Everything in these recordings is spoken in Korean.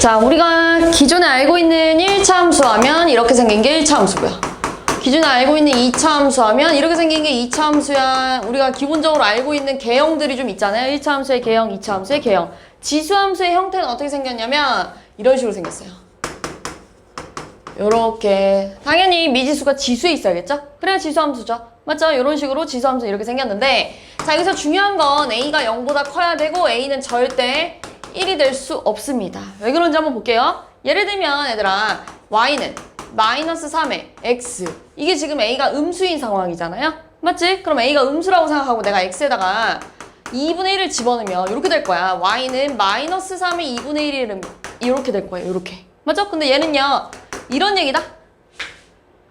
자, 우리가 기존에 알고 있는 1차 함수 하면 이렇게 생긴 게 1차 함수고요. 기존에 알고 있는 2차 함수 하면 이렇게 생긴 게 2차 함수야. 우리가 기본적으로 알고 있는 개형들이 좀 있잖아요. 1차 함수의 개형, 2차 함수의 개형. 지수 함수의 형태는 어떻게 생겼냐면 이런 식으로 생겼어요. 요렇게. 당연히 미지수가 지수에 있어야겠죠? 그래야 지수 함수죠. 맞죠? 이런 식으로 지수 함수 이렇게 생겼는데, 자, 여기서 중요한 건 A가 0보다 커야 되고 A는 절대 1이 될 수 없습니다. 왜 그런지 한번 볼게요. 예를 들면 얘들아, Y는 마이너스 3의 X. 이게 지금 A가 음수인 상황이잖아요? 맞지? 그럼 A가 음수라고 생각하고 내가 X에다가 2분의 1을 집어넣으면 이렇게 될 거야. Y는 마이너스 3의 2분의 1은 이렇게 될 거예요. 이렇게. 맞죠? 근데 얘는요, 이런 얘기다.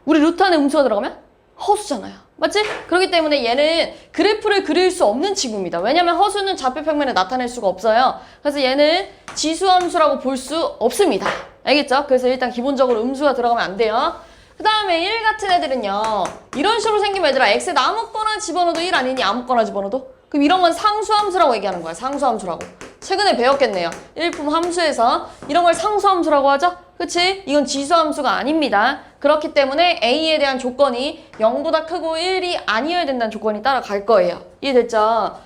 우리 루트 안에 음수가 들어가면 허수잖아요. 맞지? 그렇기 때문에 얘는 그래프를 그릴 수 없는 친구입니다. 왜냐면 허수는 좌표 평면에 나타낼 수가 없어요. 그래서 얘는 지수함수라고 볼 수 없습니다. 알겠죠? 그래서 일단 기본적으로 음수가 들어가면 안 돼요. 그 다음에 1 같은 애들은요, 이런 식으로 생기면 얘들아, x에 아무거나 집어넣어도 1 아니니? 아무거나 집어넣어도? 그럼 이런 건 상수함수라고 얘기하는 거야. 상수함수라고. 최근에 배웠겠네요. 일품 함수에서 이런 걸 상수함수라고 하죠? 그치? 이건 지수함수가 아닙니다. 그렇기 때문에 A에 대한 조건이 0보다 크고 1이 아니어야 된다는 조건이 따라갈 거예요. 이해됐죠?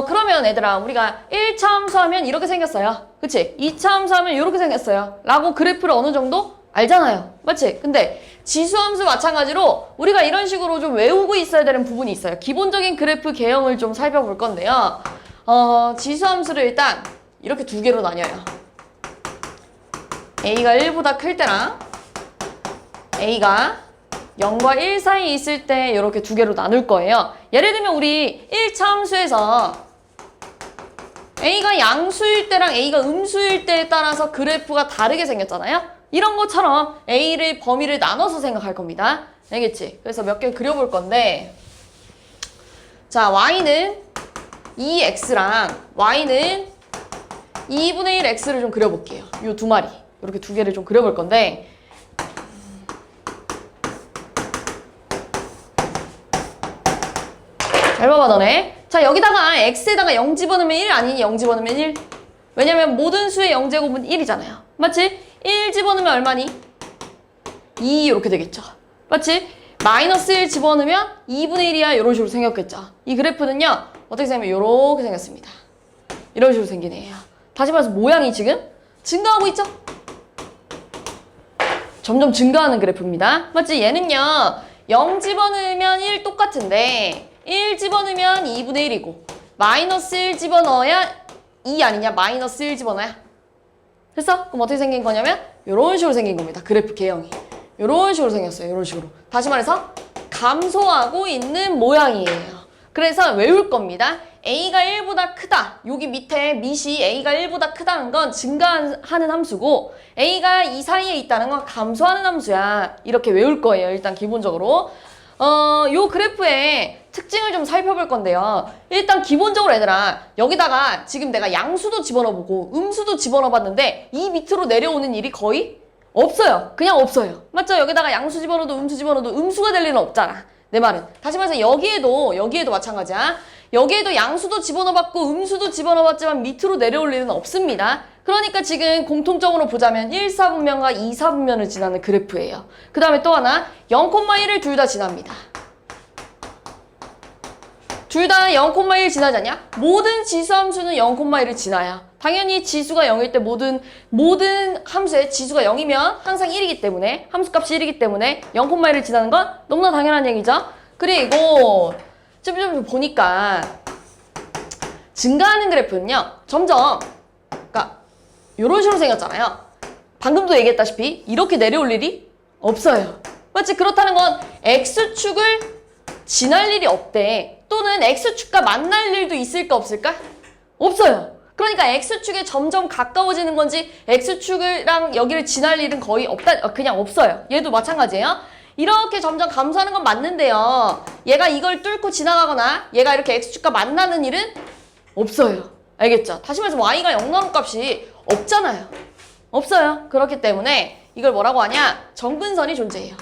그러면 얘들아, 우리가 1차 함수하면 이렇게 생겼어요. 그치? 2차 함수하면 이렇게 생겼어요. 라고 그래프를 어느 정도 알잖아요. 맞지? 근데 지수함수 마찬가지로 우리가 이런 식으로 좀 외우고 있어야 되는 부분이 있어요. 기본적인 그래프 개형을 좀 살펴볼 건데요. 지수함수를 일단 이렇게 두 개로 나뉘어요. A가 1보다 클 때랑 A가 0과 1 사이에 있을 때 이렇게 두 개로 나눌 거예요. 예를 들면 우리 1차 함수에서 A가 양수일 때랑 A가 음수일 때에 따라서 그래프가 다르게 생겼잖아요. 이런 것처럼 A를 범위를 나눠서 생각할 겁니다. 알겠지? 그래서 몇 개 그려볼 건데, 자, Y는 2X랑 Y는 2분의 1X를 좀 그려볼게요. 요 두 마리. 이렇게 두 개를 좀 그려볼 건데, 잘 봐봐 너네. 자, 여기다가 x에다가 0 집어넣으면 1 아니니? 0 집어넣으면 1? 왜냐면 모든 수의 0제곱은 1이잖아요. 맞지? 1 집어넣으면 얼마니? 2 이렇게 되겠죠. 맞지? 마이너스 1 집어넣으면 2분의 1이야. 이런 식으로 생겼겠죠. 이 그래프는요, 어떻게 생기면 이렇게 생겼습니다. 이런 식으로 생긴 애예요. 다시 말해서 모양이 지금 증가하고 있죠? 점점 증가하는 그래프입니다. 맞지? 얘는요, 0 집어넣으면 1 똑같은데 1 집어넣으면 2분의 1이고 마이너스 1 집어넣어야 2 아니냐? 마이너스 1 집어넣어야. 됐어? 그럼 어떻게 생긴 거냐면 이런 식으로 생긴 겁니다. 그래프 개형이. 이런 식으로 생겼어요. 이런 식으로. 다시 말해서 감소하고 있는 모양이에요. 그래서 외울 겁니다. A가 1보다 크다. 여기 밑에 밑이 A가 1보다 크다는 건 증가하는 함수고 A가 이 사이에 있다는 건 감소하는 함수야. 이렇게 외울 거예요. 일단 기본적으로. 요 그래프의 특징을 좀 살펴볼 건데요. 일단 기본적으로 얘들아, 여기다가 지금 내가 양수도 집어넣어보고 음수도 집어넣어봤는데 이 밑으로 내려오는 일이 거의 없어요. 그냥 없어요. 맞죠? 여기다가 양수 집어넣어도 음수 집어넣어도 음수가 될 일은 없잖아. 내 말은. 다시 말해서 여기에도 마찬가지야. 여기에도 양수도 집어넣어봤고 음수도 집어넣어봤지만 밑으로 내려올 일은 없습니다. 그러니까 지금 공통적으로 보자면 1, 4분면과 2, 4분면을 지나는 그래프예요. 그 다음에 또 하나 0,1을 둘 다 지납니다. 둘 다 0,1 지나지 않냐? 모든 지수함수는 0,1을 지나야. 당연히 지수가 0일 때 모든 함수의 지수가 0이면 항상 1이기 때문에, 함수값이 1이기 때문에 0,1을 지나는 건 너무나 당연한 얘기죠. 그리고 좀 보니까 증가하는 그래프는요, 점점, 그러니까 이런 식으로 생겼잖아요. 방금도 얘기했다시피 이렇게 내려올 일이 없어요. 맞지? 그렇다는 건 X축을 지날 일이 없대. 또는 X축과 만날 일도 있을까 없을까? 없어요. 그러니까 X축에 점점 가까워지는 건지 X축이랑 여기를 지날 일은 거의 없다, 그냥 없어요. 얘도 마찬가지예요. 이렇게 점점 감소하는 건 맞는데요. 얘가 이걸 뚫고 지나가거나 얘가 이렇게 X축과 만나는 일은 없어요. 알겠죠? 다시 말해서 Y가 0 나오는 값이 없잖아요. 없어요. 그렇기 때문에 이걸 뭐라고 하냐? 점근선이 존재해요.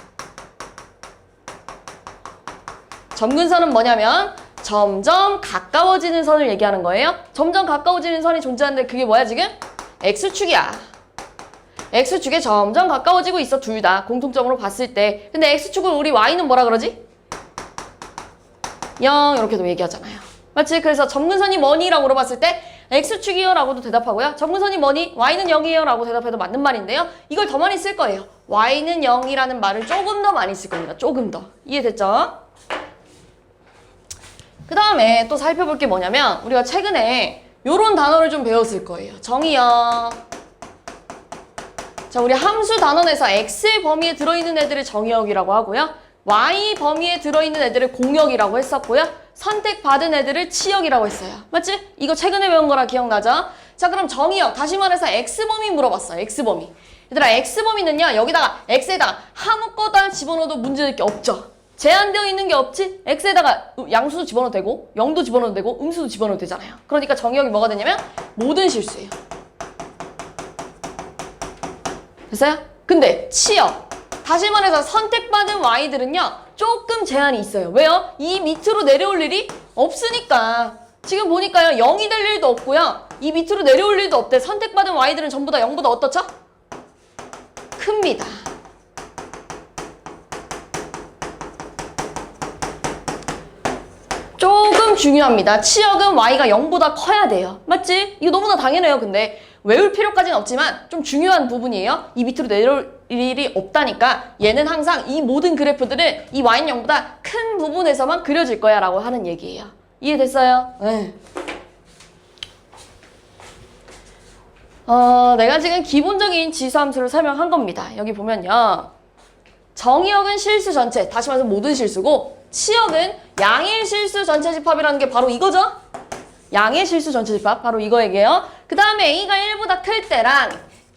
점근선은 뭐냐면 점점 가까워지는 선을 얘기하는 거예요. 점점 가까워지는 선이 존재하는데 그게 뭐야 지금? X축이야. X축에 점점 가까워지고 있어. 둘 다 공통점으로 봤을 때. 근데 X축을 우리 Y는 뭐라 그러지? 0 이렇게도 얘기하잖아요. 맞지? 그래서 점근선이 뭐니? 라고 물어봤을 때 X축이요 라고도 대답하고요. 점근선이 뭐니? Y는 0이에요 라고 대답해도 맞는 말인데요. 이걸 더 많이 쓸 거예요. Y는 0이라는 말을 조금 더 많이 쓸 겁니다. 조금 더. 이해됐죠? 그 다음에 또 살펴볼 게 뭐냐면 우리가 최근에 요런 단어를 좀 배웠을 거예요. 정의역. 자, 우리 함수 단원에서 X의 범위에 들어있는 애들을 정의역이라고 하고요. Y 범위에 들어있는 애들을 공역이라고 했었고요. 선택받은 애들을 치역이라고 했어요. 맞지? 이거 최근에 배운 거라 기억나죠? 자, 그럼 정의역. 다시 말해서 X범위 물어봤어요. X범위. 얘들아, X범위는요. 여기다가 X에다가 아무거나 집어넣어도 문제될 게 없죠. 제한되어 있는 게 없지? X에다가 양수도 집어넣어도 되고 0도 집어넣어도 되고 음수도 집어넣어도 되잖아요. 그러니까 정의역이 뭐가 되냐면 모든 실수예요. 됐어요? 근데 치역. 다시 말해서 선택받은 Y들은요. 조금 제한이 있어요. 왜요? 이 밑으로 내려올 일이 없으니까. 지금 보니까요. 0이 될 일도 없고요. 이 밑으로 내려올 일도 없대. 선택받은 Y들은 전부 다 0보다 어떻죠? 큽니다. 조금 중요합니다. 치역은 Y가 0보다 커야 돼요. 맞지? 이거 너무나 당연해요. 근데 외울 필요까지는 없지만 좀 중요한 부분이에요. 이 밑으로 내려올 일이 없다니까 얘는 항상 이 모든 그래프들은 이 Y는 0보다 큰 부분에서만 그려질 거야 라고 하는 얘기예요. 이해됐어요? 네. 내가 지금 기본적인 지수함수를 설명한 겁니다. 여기 보면요. 정의역은 실수 전체, 다시 말해서 모든 실수고 치역은 양의 실수 전체 집합이라는 게 바로 이거죠? 양의 실수 전체 집합, 바로 이거 얘기해요. 그 다음에 A가 1보다 클 때랑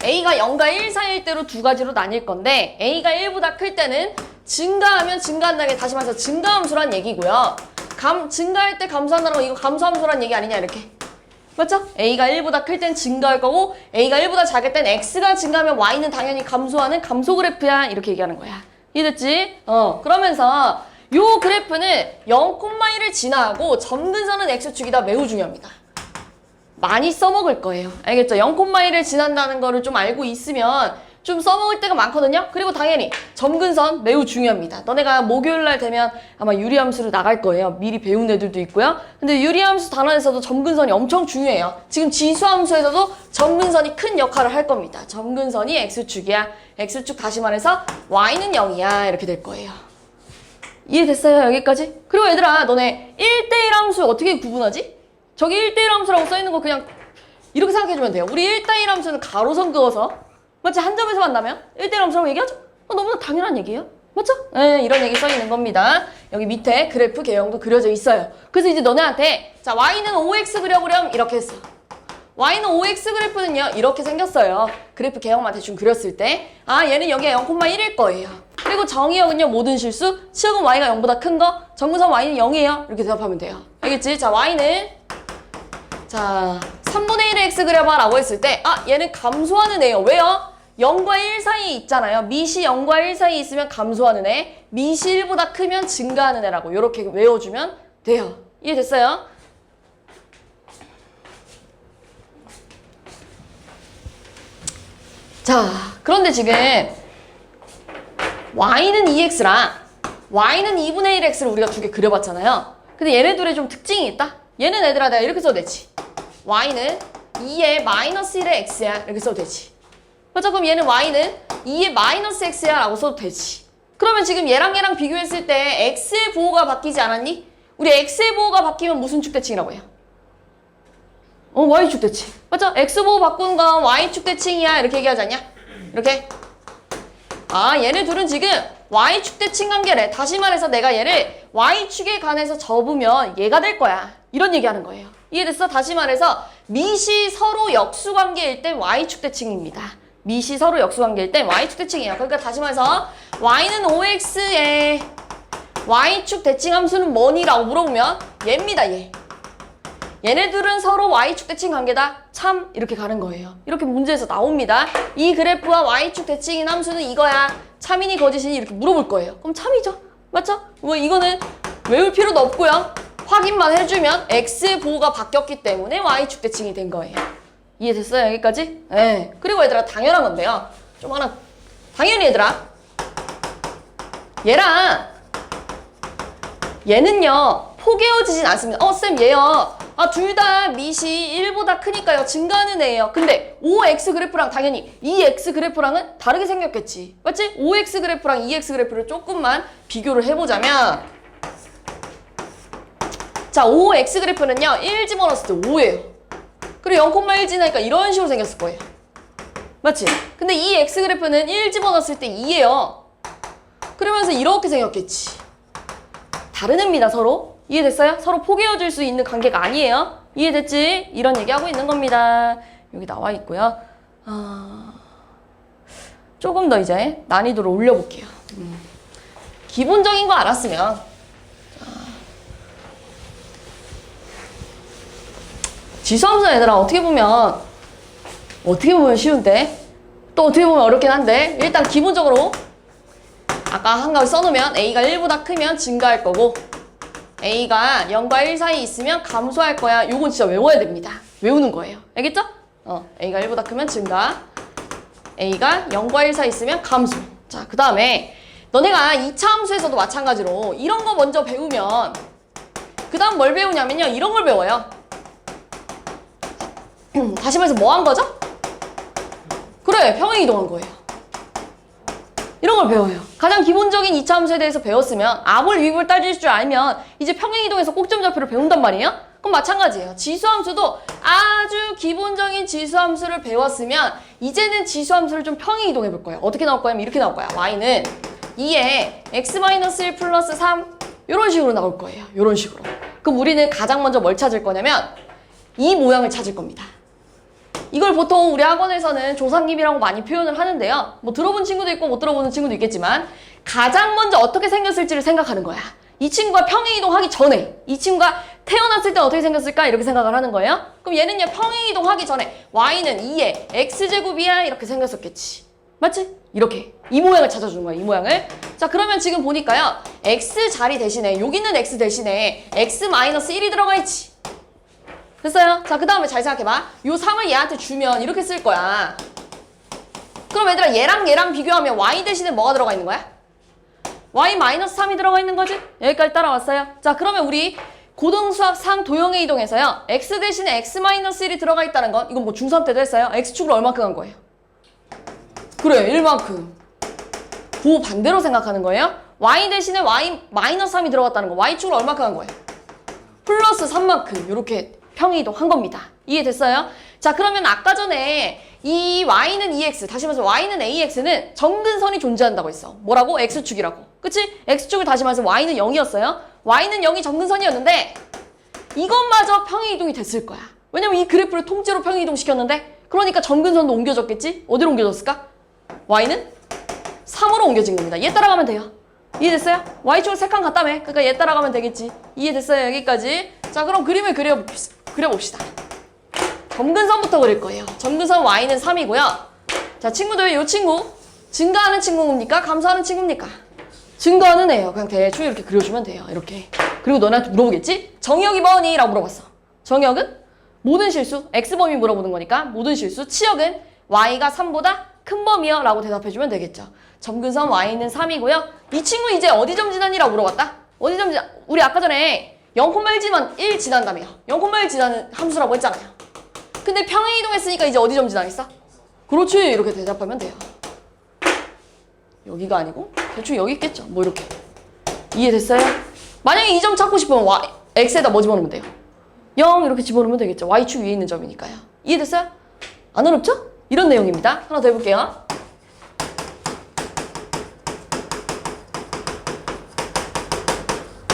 A가 0과 1 사이일 때로 두 가지로 나뉠 건데 A가 1보다 클 때는 증가하면 증가한다는 게 다시 말해서 증가함수란 얘기고요. 증가할 때 감소한다는 거 이거 감소함수란 얘기 아니냐 이렇게. 맞죠? A가 1보다 클 땐 증가할 거고 A가 1보다 작을 땐 X가 증가하면 Y는 당연히 감소하는 감소 그래프야 이렇게 얘기하는 거야. 이해됐지? 그러면서 요 그래프는 0,1을 지나고 점근선은 X축이다 매우 중요합니다. 많이 써먹을 거예요. 알겠죠? 0,1을 지난다는 거를 좀 알고 있으면 좀 써먹을 때가 많거든요. 그리고 당연히 점근선 매우 중요합니다. 너네가 목요일날 되면 아마 유리함수로 나갈 거예요. 미리 배운 애들도 있고요. 근데 유리함수 단원에서도 점근선이 엄청 중요해요. 지금 지수함수에서도 점근선이 큰 역할을 할 겁니다. 점근선이 X축이야. X축 다시 말해서 Y는 0이야. 이렇게 될 거예요. 이해됐어요? 여기까지? 그리고 얘들아 너네 1대1 함수 어떻게 구분하지? 저기 1대1 함수라고 써있는 거 그냥 이렇게 생각해주면 돼요. 우리 1대1 함수는 가로선 그어서 맞지? 한 점에서 만나면 1대1 함수라고 얘기하죠? 너무나 당연한 얘기예요. 맞죠? 네, 이런 얘기 써있는 겁니다. 여기 밑에 그래프 개형도 그려져 있어요. 그래서 이제 너네한테 자 Y는 5X 그려보렴 이렇게 했어. Y는 5X 그래프는요 이렇게 생겼어요. 그래프 개형만 대충 그렸을 때 얘는 여기가 0,1일 거예요. 그리고 정의역은요 모든 실수, 치역은 Y가 0보다 큰 거, 점근선 Y는 0이에요. 이렇게 대답하면 돼요. 알겠지? 자 Y는 자 3분의 1의 X 그려봐 라고 했을 때 얘는 감소하는 애예요. 왜요? 0과 1 사이에 있잖아요. 밑이 0과 1 사이에 있으면 감소하는 애, 밑이 1보다 크면 증가하는 애라고 이렇게 외워주면 돼요. 이해됐어요? 자, 그런데 지금 Y는 2X랑 Y는 2분의 1X를 우리가 두 개 그려봤잖아요. 근데 얘네 둘에 좀 특징이 있다? 얘는 애들아 내가 이렇게 써도 되지. Y는 2의 마이너스 1의 X야. 이렇게 써도 되지. 맞죠? 그럼 얘는 Y는 2의 마이너스 X야 라고 써도 되지. 그러면 지금 얘랑 비교했을 때 X의 부호가 바뀌지 않았니? 우리 X의 부호가 바뀌면 무슨 축대칭이라고 해요? Y축 대칭. 맞죠? X부호 바꾸는 건 Y축 대칭이야. 이렇게 얘기하지 않냐? 이렇게. 얘네 둘은 지금 Y축 대칭 관계래. 다시 말해서 내가 얘를 Y축에 관해서 접으면 얘가 될 거야. 이런 얘기하는 거예요. 이해됐어? 다시 말해서 밑이 서로 역수관계일 땐 Y축 대칭입니다. 밑이 서로 역수관계일 땐 Y축 대칭이에요. 그러니까 다시 말해서 Y는 5X의 Y축 대칭 함수는 뭐니? 라고 물어보면 얘입니다. 얘네들은 서로 Y축 대칭 관계다. 참 이렇게 가는 거예요. 이렇게 문제에서 나옵니다. 이 그래프와 Y축 대칭인 함수는 이거야. 참이니 거짓이니 이렇게 물어볼 거예요. 그럼 참이죠. 맞죠? 뭐 이거는 외울 필요도 없고요. 확인만 해주면 X의 부호가 바뀌었기 때문에 Y축 대칭이 된 거예요. 이해됐어요? 여기까지? 네. 그리고 얘들아 당연한 건데요. 좀 하나. 당연히 얘들아. 얘는요 포개어지진 않습니다. 쌤 얘요. 둘 다 밑이 1보다 크니까요 증가하는 애예요. 근데 5x 그래프랑 당연히 2x 그래프랑은 다르게 생겼겠지. 맞지? 5x 그래프랑 2x 그래프를 조금만 비교를 해보자면, 자 5x 그래프는요 1 집어넣었을 때 5예요. 그리고 0,1 지나니까 이런 식으로 생겼을 거예요. 맞지? 근데 2x 그래프는 1 집어넣었을 때 2예요. 그러면서 이렇게 생겼겠지. 다른 애입니다 서로. 이해됐어요? 서로 포개어질 수 있는 관계가 아니에요. 이해됐지? 이런 얘기하고 있는 겁니다. 여기 나와 있고요. 조금 더 이제 난이도를 올려볼게요. 기본적인 거 알았으면, 지수함수 얘들아 어떻게 보면 쉬운데 또 어떻게 보면 어렵긴 한데, 일단 기본적으로 아까 한 가지 써놓으면 A가 1보다 크면 증가할 거고 A가 0과 1 사이에 있으면 감소할 거야. 요건 진짜 외워야 됩니다. 외우는 거예요. 알겠죠? A가 1보다 크면 증가, A가 0과 1 사이에 있으면 감소. 자, 그 다음에 너네가 2차 함수에서도 마찬가지로 이런 거 먼저 배우면 그 다음 뭘 배우냐면요 이런 걸 배워요. 다시 말해서 뭐 한 거죠? 그래, 평행이동한 거예요. 이런 걸 배워요. 가장 기본적인 2차 함수에 대해서 배웠으면 압을 위입을 따질 줄 알면 이제 평행이동에서 꼭점좌표를 배운단 말이에요. 그럼 마찬가지예요. 지수함수도 아주 기본적인 지수함수를 배웠으면 이제는 지수함수를 좀 평행이동해 볼 거예요. 어떻게 나올 거냐면 이렇게 나올 거야. y는 2에 x-1 플러스 3 이런 식으로 나올 거예요. 이런 식으로. 그럼 우리는 가장 먼저 뭘 찾을 거냐면 이 모양을 찾을 겁니다. 이걸 보통 우리 학원에서는 조상님이라고 많이 표현을 하는데요. 뭐 들어본 친구도 있고 못 들어보는 친구도 있겠지만 가장 먼저 어떻게 생겼을지를 생각하는 거야. 이 친구가 평행이동하기 전에, 이 친구가 태어났을 때 어떻게 생겼을까 이렇게 생각을 하는 거예요. 그럼 얘는요 평행이동하기 전에 y는 2의 x제곱이야 이렇게 생겼었겠지. 맞지? 이렇게 이 모양을 찾아주는 거야. 이 모양을. 자 그러면 지금 보니까요 x 자리 대신에 여기 있는 x 대신에 x-1이 들어가 있지. 됐어요? 자, 그 다음에 잘 생각해봐. 요 3을 얘한테 주면 이렇게 쓸 거야. 그럼 얘들아 얘랑 비교하면 y 대신에 뭐가 들어가 있는 거야? y-3이 들어가 있는 거지? 여기까지 따라왔어요? 자, 그러면 우리 고등수학상 도형의 이동에서요. x 대신에 x-1이 들어가 있다는 건 이건 뭐 중3 때도 했어요. x축으로 얼마큼 한 거예요? 그래, 1만큼. 그 반대로 생각하는 거예요. y 대신에 y-3이 들어갔다는 거. y축으로 얼마큼 한 거예요? 플러스 3만큼. 이렇게 평행이동 한 겁니다. 이해됐어요? 자 그러면 아까 전에 이 y는 2x, 다시 말해서 y는 ax는 점근선이 존재한다고 했어. 뭐라고? x축이라고. 그치? x축을 다시 말해서 y는 0이었어요. y는 0이 점근선이었는데 이것마저 평행이동이 됐을 거야. 왜냐면 이 그래프를 통째로 평행이동 시켰는데 그러니까 점근선도 옮겨졌겠지? 어디로 옮겨졌을까? y는 3으로 옮겨진 겁니다. 얘 따라가면 돼요. 이해됐어요? y축을 3칸 갔다며. 그러니까 얘 따라가면 되겠지. 이해됐어요? 여기까지. 자 그럼 그림을 그려봅시다. 점근선부터 그릴 거예요. 점근선 y는 3이고요. 자 친구들 이 친구 증가하는 친구입니까? 감소하는 친구입니까? 증가하는 애예요. 그냥 대충 이렇게 그려주면 돼요. 이렇게. 그리고 너네한테 물어보겠지? 정의역이 뭐니? 라고 물어봤어. 정의역은 모든 실수, x범위 물어보는 거니까 모든 실수, 치역은 y가 3보다 큰 범위요 라고 대답해주면 되겠죠. 점근선 y는 3이고요. 이 친구 이제 어디 점 지나니라고 물어봤다? 어디 점 지나? 우리 아까 전에 0,1 지난다며요. 0,1 지나는 함수라고 했잖아요. 근데 평행이동했으니까 이제 어디 점 지나겠어? 그렇지. 이렇게 대답하면 돼요. 여기가 아니고 대충 여기 있겠죠. 뭐 이렇게. 이해됐어요? 만약에 이 점 찾고 싶으면 x에다 뭐 집어넣으면 돼요? 0 이렇게 집어넣으면 되겠죠. y축 위에 있는 점이니까요. 이해됐어요? 안 어렵죠? 이런 내용입니다. 하나 더 해볼게요.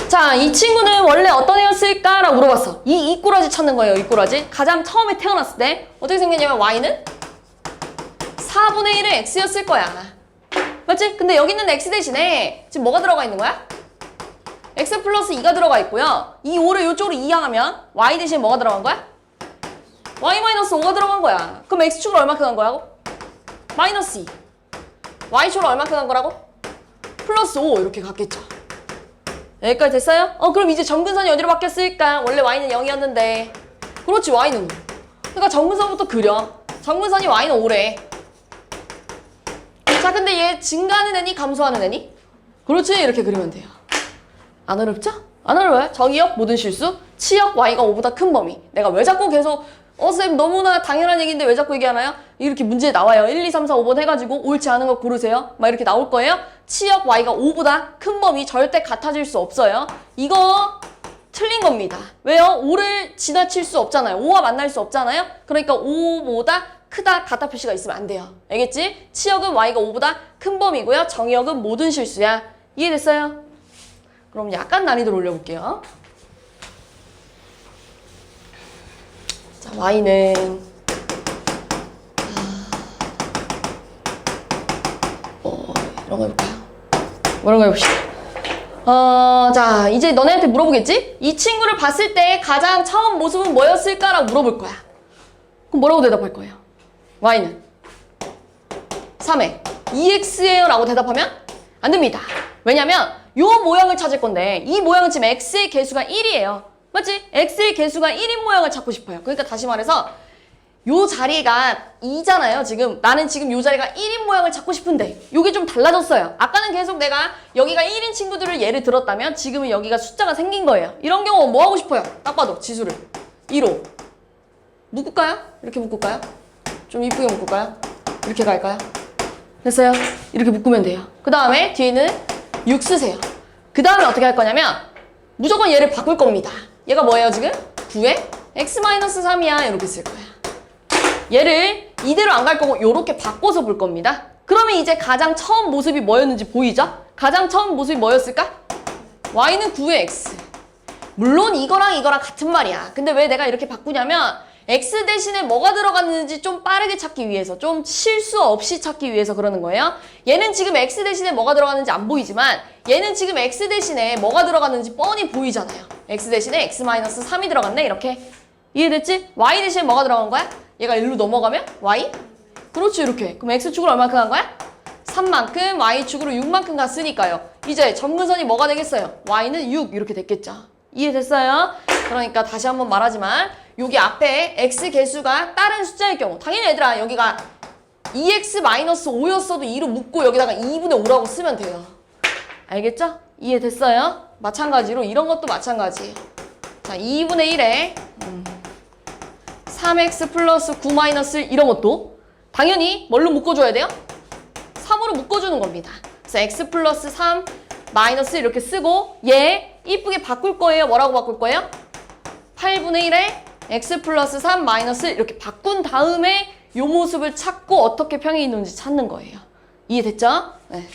자, 이 친구는 원래 어떤 애였을까? 라고 물어봤어. 이 꼬라지 찾는 거예요. 이 꼬라지. 가장 처음에 태어났을 때 어떻게 생겼냐면 y는 4분의 1의 x였을 거야. 맞지? 근데 여기 있는 x 대신에 지금 뭐가 들어가 있는 거야? x 플러스 2가 들어가 있고요. 이 5를 이쪽으로 이항하면 y 대신에 뭐가 들어간 거야? y 마이너스 5가 들어간 거야. 그럼 x축으로 얼마큼 한 거라고? 마이너스 2. y축으로 얼마큼 한 거라고? 플러스 5 이렇게 갔겠죠. 여기까지 됐어요? 그럼 이제 점근선이 어디로 바뀌었을까? 원래 y는 0이었는데. 그렇지, y는 5. 그러니까 점근선부터 그려. 점근선이 y는 5래. 자, 근데 얘 증가하는 애니 감소하는 애니? 그렇지, 이렇게 그리면 돼요. 안 어렵죠? 안 어려워요. 정의역 모든 실수, 치역 y가 5보다 큰 범위. 내가 왜 자꾸 계속 쌤 너무나 당연한 얘기인데 왜 자꾸 얘기하나요? 이렇게 문제에 나와요. 1, 2, 3, 4, 5번 해가지고 옳지 않은 거 고르세요. 막 이렇게 나올 거예요. 치역 y가 5보다 큰 범위 절대 같아질 수 없어요. 이거 틀린 겁니다. 왜요? 5를 지나칠 수 없잖아요. 5와 만날 수 없잖아요. 그러니까 5보다 크다 같다 표시가 있으면 안 돼요. 알겠지? 치역은 y가 5보다 큰 범위고요. 정의역은 모든 실수야. 이해됐어요? 그럼 약간 난이도를 올려볼게요. 자, y는 이런 거 해볼까요? 이런 거 해봅시다. 자, 이제 너네한테 물어보겠지? 이 친구를 봤을 때 가장 처음 모습은 뭐였을까라고 물어볼 거야. 그럼 뭐라고 대답할 거예요? y는 3에 2x예요 라고 대답하면 안 됩니다. 왜냐면 요 모양을 찾을 건데 이 모양은 지금 x의 개수가 1이에요. 맞지? x의 개수가 1인 모양을 찾고 싶어요. 그러니까 다시 말해서 요 자리가 2잖아요. 지금 나는 지금 요 자리가 1인 모양을 찾고 싶은데 요게 좀 달라졌어요. 아까는 계속 내가 여기가 1인 친구들을 예를 들었다면 지금은 여기가 숫자가 생긴 거예요. 이런 경우 뭐 하고 싶어요? 딱 봐도 지수를 2로 묶을까요? 이렇게 묶을까요? 좀 이쁘게 묶을까요? 이렇게 갈까요? 됐어요? 이렇게 묶으면 돼요. 그 다음에 뒤에는 6 쓰세요. 그 다음에 어떻게 할 거냐면 무조건 얘를 바꿀 겁니다. 얘가 뭐예요 지금? 9에 x-3이야 이렇게 쓸 거야. 얘를 이대로 안 갈 거고 요렇게 바꿔서 볼 겁니다. 그러면 이제 가장 처음 모습이 뭐였는지 보이죠? 가장 처음 모습이 뭐였을까? y는 9의 x. 물론 이거랑 같은 말이야. 근데 왜 내가 이렇게 바꾸냐면 x 대신에 뭐가 들어갔는지 좀 빠르게 찾기 위해서, 좀 실수 없이 찾기 위해서 그러는 거예요. 얘는 지금 x 대신에 뭐가 들어갔는지 안 보이지만 얘는 지금 x 대신에 뭐가 들어갔는지 뻔히 보이잖아요. x 대신에 x-3이 들어갔네 이렇게. 이해됐지? y 대신에 뭐가 들어간 거야? 얘가 1로 넘어가면 y? 그렇지 이렇게. 그럼 x축으로 얼마큼 간 거야? 3만큼, y축으로 6만큼 갔으니까요. 이제 점근선이 뭐가 되겠어요? y는 6 이렇게 됐겠죠. 이해됐어요? 그러니까 다시 한번 말하지만 여기 앞에 x 개수가 다른 숫자일 경우 당연히 얘들아 여기가 2x-5였어도 2로 묶고 여기다가 2분의 5라고 쓰면 돼요. 알겠죠? 이해됐어요? 마찬가지로 이런 것도 마찬가지예요. 자, 2분의 1에 3x 플러스 9-1 이런 것도 당연히 뭘로 묶어줘야 돼요? 3으로 묶어주는 겁니다. 그래서 x 플러스 3 마이너스 이렇게 쓰고 얘 이쁘게 바꿀 거예요. 뭐라고 바꿀 거예요? 8분의 1에 x 플러스 3 마이너스 이렇게 바꾼 다음에 요 모습을 찾고 어떻게 평행이 있는지 찾는 거예요. 이해됐죠? 네.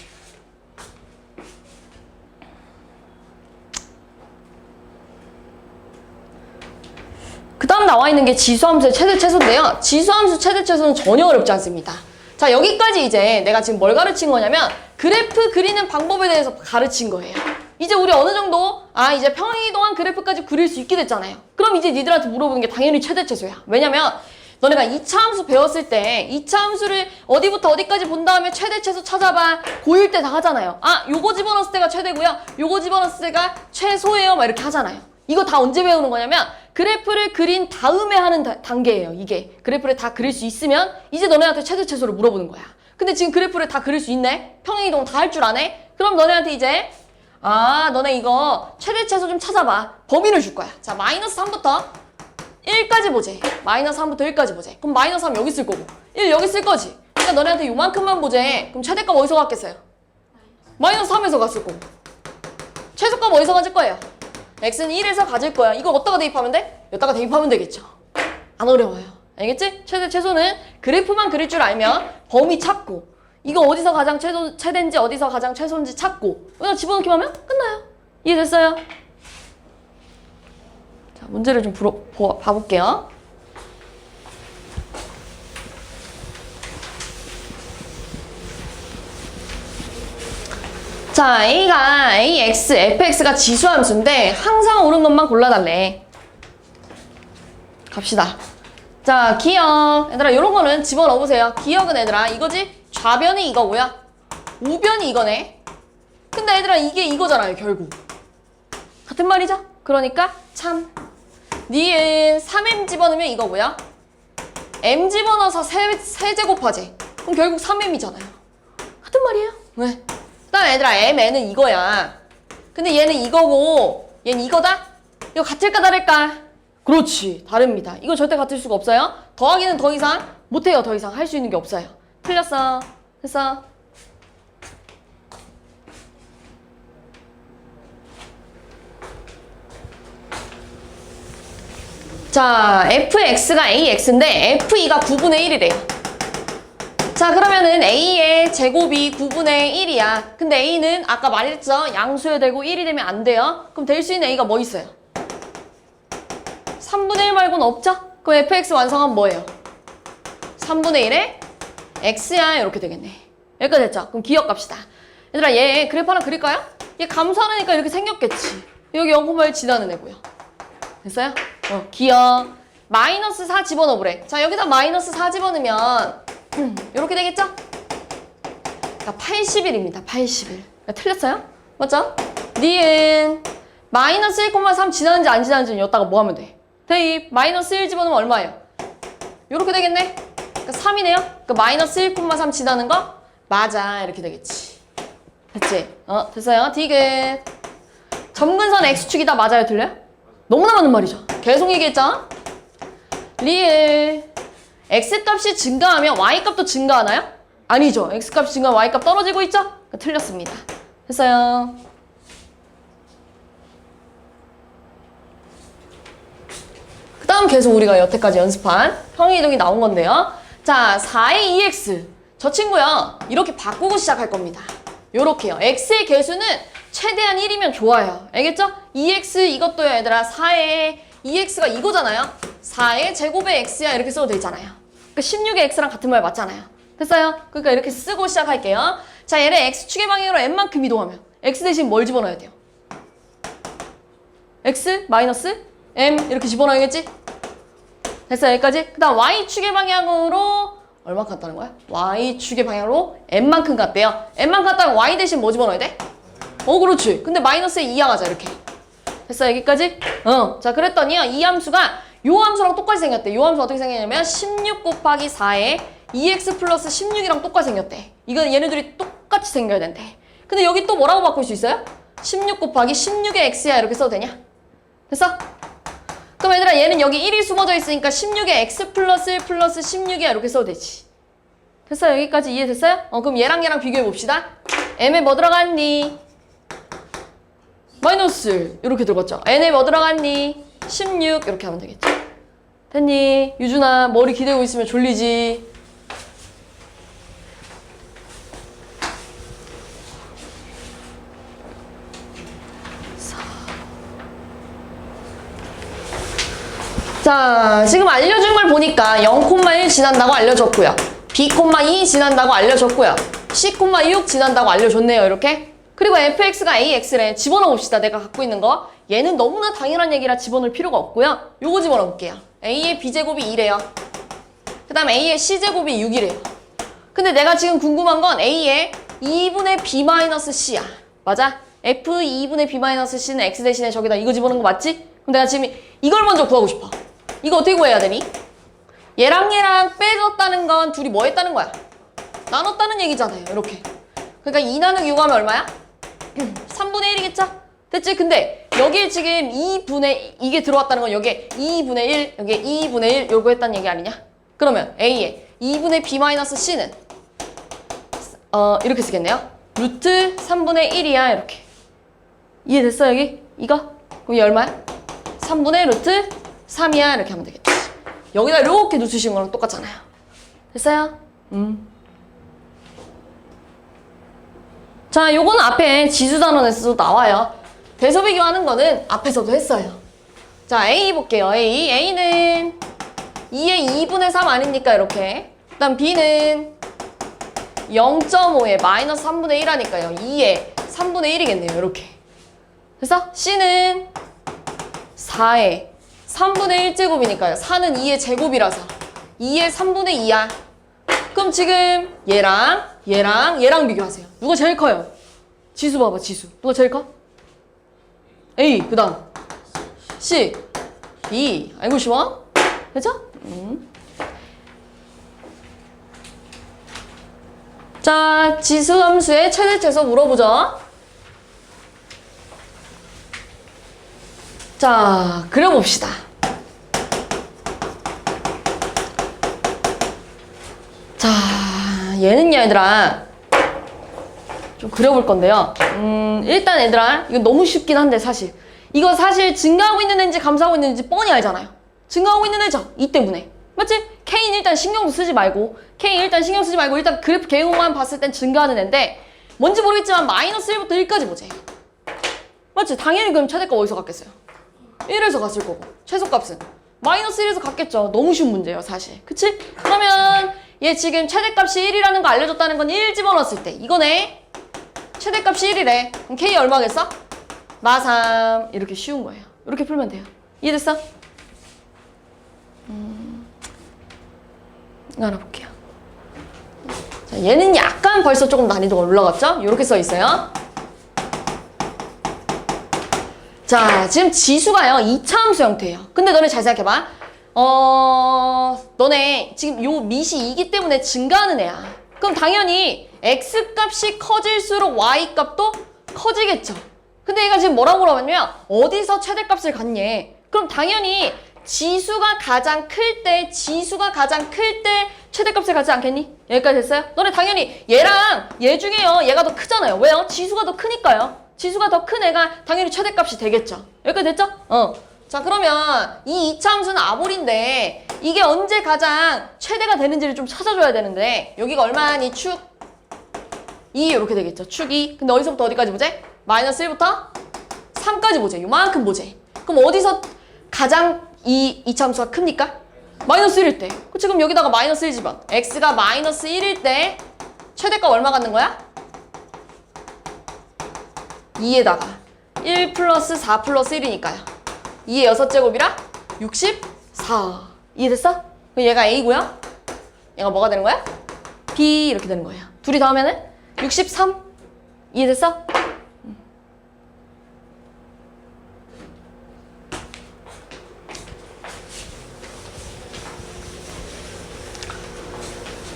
그 다음 나와 있는 게 지수함수의 최대 최소인데요. 지수함수 최대 최소는 전혀 어렵지 않습니다. 자, 여기까지 이제 내가 지금 뭘 가르친 거냐면 그래프 그리는 방법에 대해서 가르친 거예요. 이제 우리 어느 정도 이제 평행이동한 그래프까지 그릴 수 있게 됐잖아요. 그럼 이제 니들한테 물어보는 게 당연히 최대 최소야. 왜냐면 너네가 2차 함수 배웠을 때 2차 함수를 어디부터 어디까지 본 다음에 최대 최소 찾아봐. 고1 때 다 하잖아요. 요거 집어넣었을 때가 최대고요. 요거 집어넣었을 때가 최소예요. 막 이렇게 하잖아요. 이거 다 언제 배우는 거냐면 그래프를 그린 다음에 하는 단계예요. 이게 그래프를 다 그릴 수 있으면 이제 너네한테 최대 최소를 물어보는 거야. 근데 지금 그래프를 다 그릴 수 있네? 평행이동 다 할 줄 아네? 그럼 너네한테 이제 너네 이거 최대 최소 좀 찾아봐. 범위를 줄 거야. 자, 마이너스 3부터 1까지 보재. 마이너스 3부터 1까지 보재. 그럼 마이너스 3 여기 쓸 거고 1 여기 쓸 거지. 그러니까 너네한테 요만큼만 보재. 그럼 최대값 어디서 갖겠어요? 마이너스 3에서 갔을 거고 최소값 어디서 가질 거예요? x는 1에서 가질 거야. 이거 어디다가 대입하면 돼? 여기다가 대입하면 되겠죠. 안 어려워요. 알겠지? 최대 최소는 그래프만 그릴 줄 알면 범위 찾고 이거 어디서 가장 최대인지 어디서 가장 최소인지 찾고 여기다 집어넣기만 하면 끝나요. 이해됐어요? 자, 문제를 좀 봐볼게요. 자, A가 AX, FX가 지수함수인데 항상 옳은 것만 골라달래. 갑시다. 자, 기억. 얘들아, 이런 거는 집어넣어보세요. 기억은 얘들아, 이거지? 좌변이 이거고요. 우변이 이거네. 근데 얘들아, 이게 이거잖아요, 결국. 같은 말이죠? 그러니까 참. 니은 3m 집어넣으면 이거고요. m 집어넣어서 세제곱하지. 그럼 결국 3m이잖아요. 같은 말이에요. 왜? 그다음 얘들아 MN은 이거야. 근데 얘는 이거고 얘는 이거다? 이거 같을까 다를까? 그렇지. 다릅니다. 이거 절대 같을 수가 없어요. 더하기는 더 이상 못해요. 더 이상 할 수 있는 게 없어요. 틀렸어. 됐어. 자, fx가 ax인데 f가 9분의 1이래요. 자, 그러면은 a의 제곱이 9분의 1이야. 근데 a는 아까 말했죠? 양수여야 되고 1이 되면 안 돼요. 그럼 될 수 있는 a가 뭐 있어요? 3분의 1 말고는 없죠? 그럼 fx 완성하면 뭐예요? 3분의 1에 x야 이렇게 되겠네. 여기까지 됐죠? 그럼 기억 갑시다. 얘들아 얘 그래프 하나 그릴까요? 얘 감소하니까 이렇게 생겼겠지. 여기 0,1 지나는 애고요. 됐어요? 기억. 마이너스 4 집어넣으래. 자, 여기다 마이너스 4 집어넣으면 이렇게 되겠죠? 그러니까 81입니다. 81. 틀렸어요? 맞죠? 니은 마이너스 1,3 지나는지 안 지나는지 여기다가 뭐 하면 돼? 대입. 마이너스 1 집어넣으면 얼마예요? 이렇게 되겠네? 그러니까 3이네요? 그러니까 마이너스 1,3 지나는 거? 맞아. 이렇게 되겠지. 됐지? 됐어요. 디귿. 점근선 x축이 다 맞아요? 틀려요? 너무나 많은 말이죠. 계속 얘기했죠? 리을. x값이 증가하면 y값도 증가하나요? 아니죠. x값이 증가하면 y값 떨어지고 있죠? 그러니까 틀렸습니다. 됐어요. 그 다음 계속 우리가 여태까지 연습한 평행이동이 나온 건데요. 자, 4의 2x. 저 친구요. 이렇게 바꾸고 시작할 겁니다. 요렇게요. x의 개수는 최대한 1이면 좋아요. 알겠죠? 2x 이것도요, 얘들아. 4의 2x가 이거잖아요. 4의 제곱의 x야 이렇게 써도 되잖아요. 그러니까 16의 x랑 같은 말 맞잖아요. 됐어요? 그러니까 이렇게 쓰고 시작할게요. 자, 얘를 x축의 방향으로 n만큼 이동하면 x 대신 뭘 집어넣어야 돼요? x 마이너스 m 이렇게 집어넣어야겠지? 됐어요, 여기까지? 그 다음 y축의 방향으로 얼마큼 갔다는 거야? y축의 방향으로 n만큼 갔대요. n만큼 갔다면 y 대신 뭐 집어넣어야 돼? 그렇지. 근데 마이너스에 2 항하자 이렇게. 됐어, 여기까지? 자, 그랬더니요, 이 함수가 요 함수랑 똑같이 생겼대. 요 함수 어떻게 생겼냐면 16 곱하기 4에 2x 플러스 16이랑 똑같이 생겼대. 이건 얘네들이 똑같이 생겨야 된대. 근데 여기 또 뭐라고 바꿀 수 있어요? 16 곱하기 16의 x야 이렇게 써도 되냐? 됐어? 그럼 얘들아 얘는 여기 1이 숨어져 있으니까 16의 x 플러스 1 플러스 16이야 이렇게 써도 되지. 됐어? 여기까지 이해됐어요? 그럼 얘랑 얘랑 비교해 봅시다. m에 뭐 들어갔니? 마이너스 이렇게 들어갔죠. n에 뭐 들어갔니? 16 이렇게 하면 되겠죠. 됐니? 유준아 머리 기대고 있으면 졸리지. 자, 지금 알려준 걸 보니까 0,1 지난다고 알려줬고요. B,2 지난다고 알려줬고요. C,6 지난다고 알려줬네요. 이렇게. 그리고 fx가 ax래. 집어넣어 봅시다. 내가 갖고 있는 거. 얘는 너무나 당연한 얘기라 집어넣을 필요가 없고요. 요거 집어넣어 볼게요. a의 b제곱이 2래요. 그 다음 a의 c제곱이 6이래요. 근데 내가 지금 궁금한 건 a의 2분의 b-c야. 맞아? f 2분의 b-c는 x 대신에 저기다 이거 집어넣은 거 맞지? 그럼 내가 지금 이걸 먼저 구하고 싶어. 이거 어떻게 구해야 되니? 얘랑 얘랑 빼줬다는 건 둘이 뭐 했다는 거야? 나눴다는 얘기잖아요. 이렇게. 그러니까 2 나누기 6 하면 얼마야? 3분의 1이겠죠? 됐지? 근데 여기에 지금 2분의 이게 들어왔다는 건 여기에 2분의 1, 여기에 2분의 1 요거 했다는 얘기 아니냐? 그러면 A에 2분의 B-C는 이렇게 쓰겠네요. 루트 3분의 1이야 이렇게. 이해됐어 여기? 이거? 그럼 이 얼마야? 3분의 루트 3이야 이렇게 하면 되겠지. 여기다 이렇게 누수시는 거랑 똑같잖아요. 됐어요? 자, 요거는 앞에 지수단원에서도 나와요. 대소비교하는 거는 앞에서도 했어요. 자, A 볼게요. A는 2의 2분의 3 아닙니까? 이렇게. 그 다음 B는 0.5에 마이너스 3분의 1 하니까요. 2의 3분의 1이겠네요. 이렇게. 그래서 C는 4의 3분의 1제곱이니까요. 4는 2의 제곱이라서 2의 3분의 2야. 그럼 지금 얘랑 비교하세요. 누가 제일 커요? 지수 봐봐, 지수. 누가 제일 커? A, 그 다음 C, B. 알고 쉬워? 그죠? 자, 지수함수의 최대치에서 물어보죠. 자, 그려봅시다. 자, 얘는요, 얘들아. 좀 그려볼 건데요. 일단 얘들아, 이거 너무 쉽긴 한데, 사실. 이거 사실 증가하고 있는 애인지 감소하고 있는 애인지 뻔히 알잖아요. 증가하고 있는 애죠. 이 때문에. 맞지? K는 일단 신경도 쓰지 말고, 일단 그래프 개요만 봤을 땐 증가하는 애인데, 뭔지 모르겠지만 마이너스 1부터 1까지 보재. 맞지? 당연히 그럼 최대값 어디서 갖겠어요? 1에서 갔을 거고, 최소값은 마이너스 1에서 갔겠죠. 너무 쉬운 문제예요, 사실. 그치? 그러면 얘 지금 최대값이 1이라는 거 알려줬다는 건 1 집어넣었을 때 이거네. 최대값이 1이래. 그럼 K 얼마겠어? 마3. 이렇게 쉬운 거예요. 이렇게 풀면 돼요. 이해됐어? 이거 하나 볼게요. 자, 얘는 약간 벌써 조금 난이도가 올라갔죠? 이렇게 써 있어요. 자, 지금 지수가요, 2차 함수 형태예요. 근데 너네 잘 생각해봐. 너네 지금 요 밑이 2기 때문에 증가하는 애야. 그럼 당연히 X값이 커질수록 Y값도 커지겠죠. 근데 얘가 지금 뭐라고 하냐면 어디서 최대값을 갖니? 그럼 당연히 지수가 가장 클 때 최대값을 갖지 않겠니? 여기까지 됐어요? 너네 당연히 얘랑 얘 중에요, 얘가 더 크잖아요. 왜요? 지수가 더 크니까요. 지수가 더 큰 애가 당연히 최대값이 되겠죠. 여기까지 됐죠? 자, 그러면 이 2차 함수는 아볼인데 이게 언제 가장 최대가 되는지를 좀 찾아줘야 되는데 여기가 얼마니? 축 2 이렇게 되겠죠. 축 2. 근데 어디서부터 어디까지 보재? 마이너스 1부터 3까지 보재. 요만큼 보재. 그럼 어디서 가장 이 2차 함수가 큽니까? 마이너스 1일 때. 그치? 그럼 여기다가 마이너스 1 집어. x가 마이너스 1일 때 최대값 얼마 갖는 거야? 2에다가 1 플러스 4 플러스 1이니까요. 2의 6제곱이라 64. 이해됐어? 그럼 얘가 A고요. 얘가 뭐가 되는 거야? B 이렇게 되는 거예요. 둘이 더하면은 63. 이해됐어?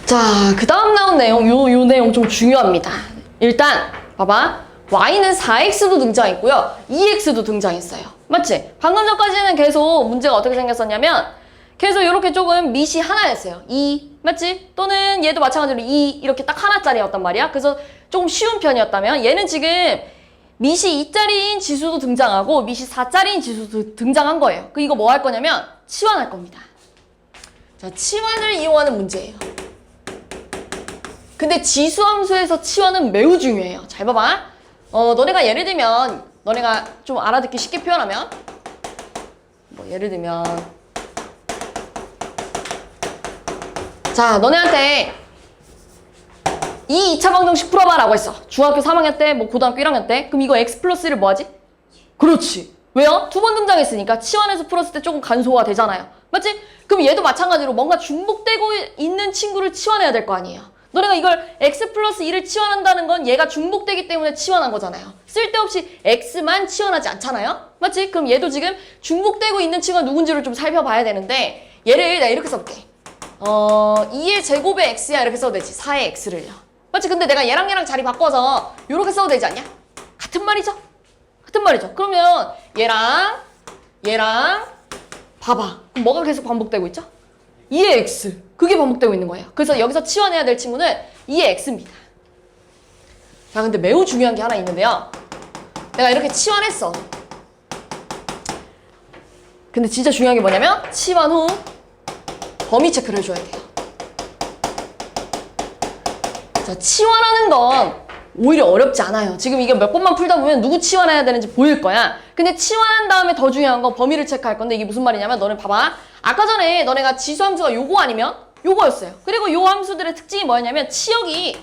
자, 그 다음 나온 내용, 요 내용 좀 중요합니다. 일단 봐봐. y는 4x도 등장했고요. 2x도 등장했어요. 맞지? 방금 전까지는 계속 문제가 어떻게 생겼었냐면 계속 이렇게 조금 밑이 하나였어요. 2. 맞지? 또는 얘도 마찬가지로 2 이렇게 딱 하나짜리였단 말이야. 그래서 조금 쉬운 편이었다면 얘는 지금 밑이 2짜리인 지수도 등장하고 밑이 4짜리인 지수도 등장한 거예요. 그 이거 뭐 할 거냐면 치환할 겁니다. 자, 치환을 이용하는 문제예요. 근데 지수함수에서 치환은 매우 중요해요. 잘 봐봐. 너네가 예를 들면 너네가 좀 알아듣기 쉽게 표현하면 뭐 예를 들면 자, 너네한테 이 2차 방정식 풀어봐 라고 했어. 중학교 3학년 때, 뭐 고등학교 1학년 때. 그럼 이거 x 플러스 1을 뭐 하지? 그렇지. 왜요? 두 번 등장했으니까 치환해서 풀었을 때 조금 간소화 되잖아요. 맞지? 그럼 얘도 마찬가지로 뭔가 중복되고 있는 친구를 치환해야 될 거 아니에요. 너네가 이걸 x 플러스 2를 치환한다는 건 얘가 중복되기 때문에 치환한 거잖아요. 쓸데없이 x만 치환하지 않잖아요. 맞지? 그럼 얘도 지금 중복되고 있는 친구가 누군지를 좀 살펴봐야 되는데 얘를 내가 이렇게 써볼게. 2의 제곱의 x야 이렇게 써도 되지. 4의 x를요. 맞지? 근데 내가 얘랑 자리 바꿔서 이렇게 써도 되지 않냐? 같은 말이죠? 같은 말이죠. 그러면 얘랑 봐봐. 그럼 뭐가 계속 반복되고 있죠? 2의 x. 그게 반복되고 있는 거예요. 그래서 여기서 치환해야 될 친구는 2의 x입니다. 자, 근데 매우 중요한 게 하나 있는데요. 내가 이렇게 치환했어. 근데 진짜 중요한 게 뭐냐면 치환 후 범위 체크를 해줘야 돼요. 자, 치환하는 건 오히려 어렵지 않아요. 지금 이게 몇 번만 풀다 보면 누구 치환해야 되는지 보일 거야. 근데 치환한 다음에 더 중요한 건 범위를 체크할 건데 이게 무슨 말이냐면 너네 봐봐. 아까 전에 너네가 지수함수가 요거 아니면 요거였어요. 그리고 요 함수들의 특징이 뭐였냐면 치역이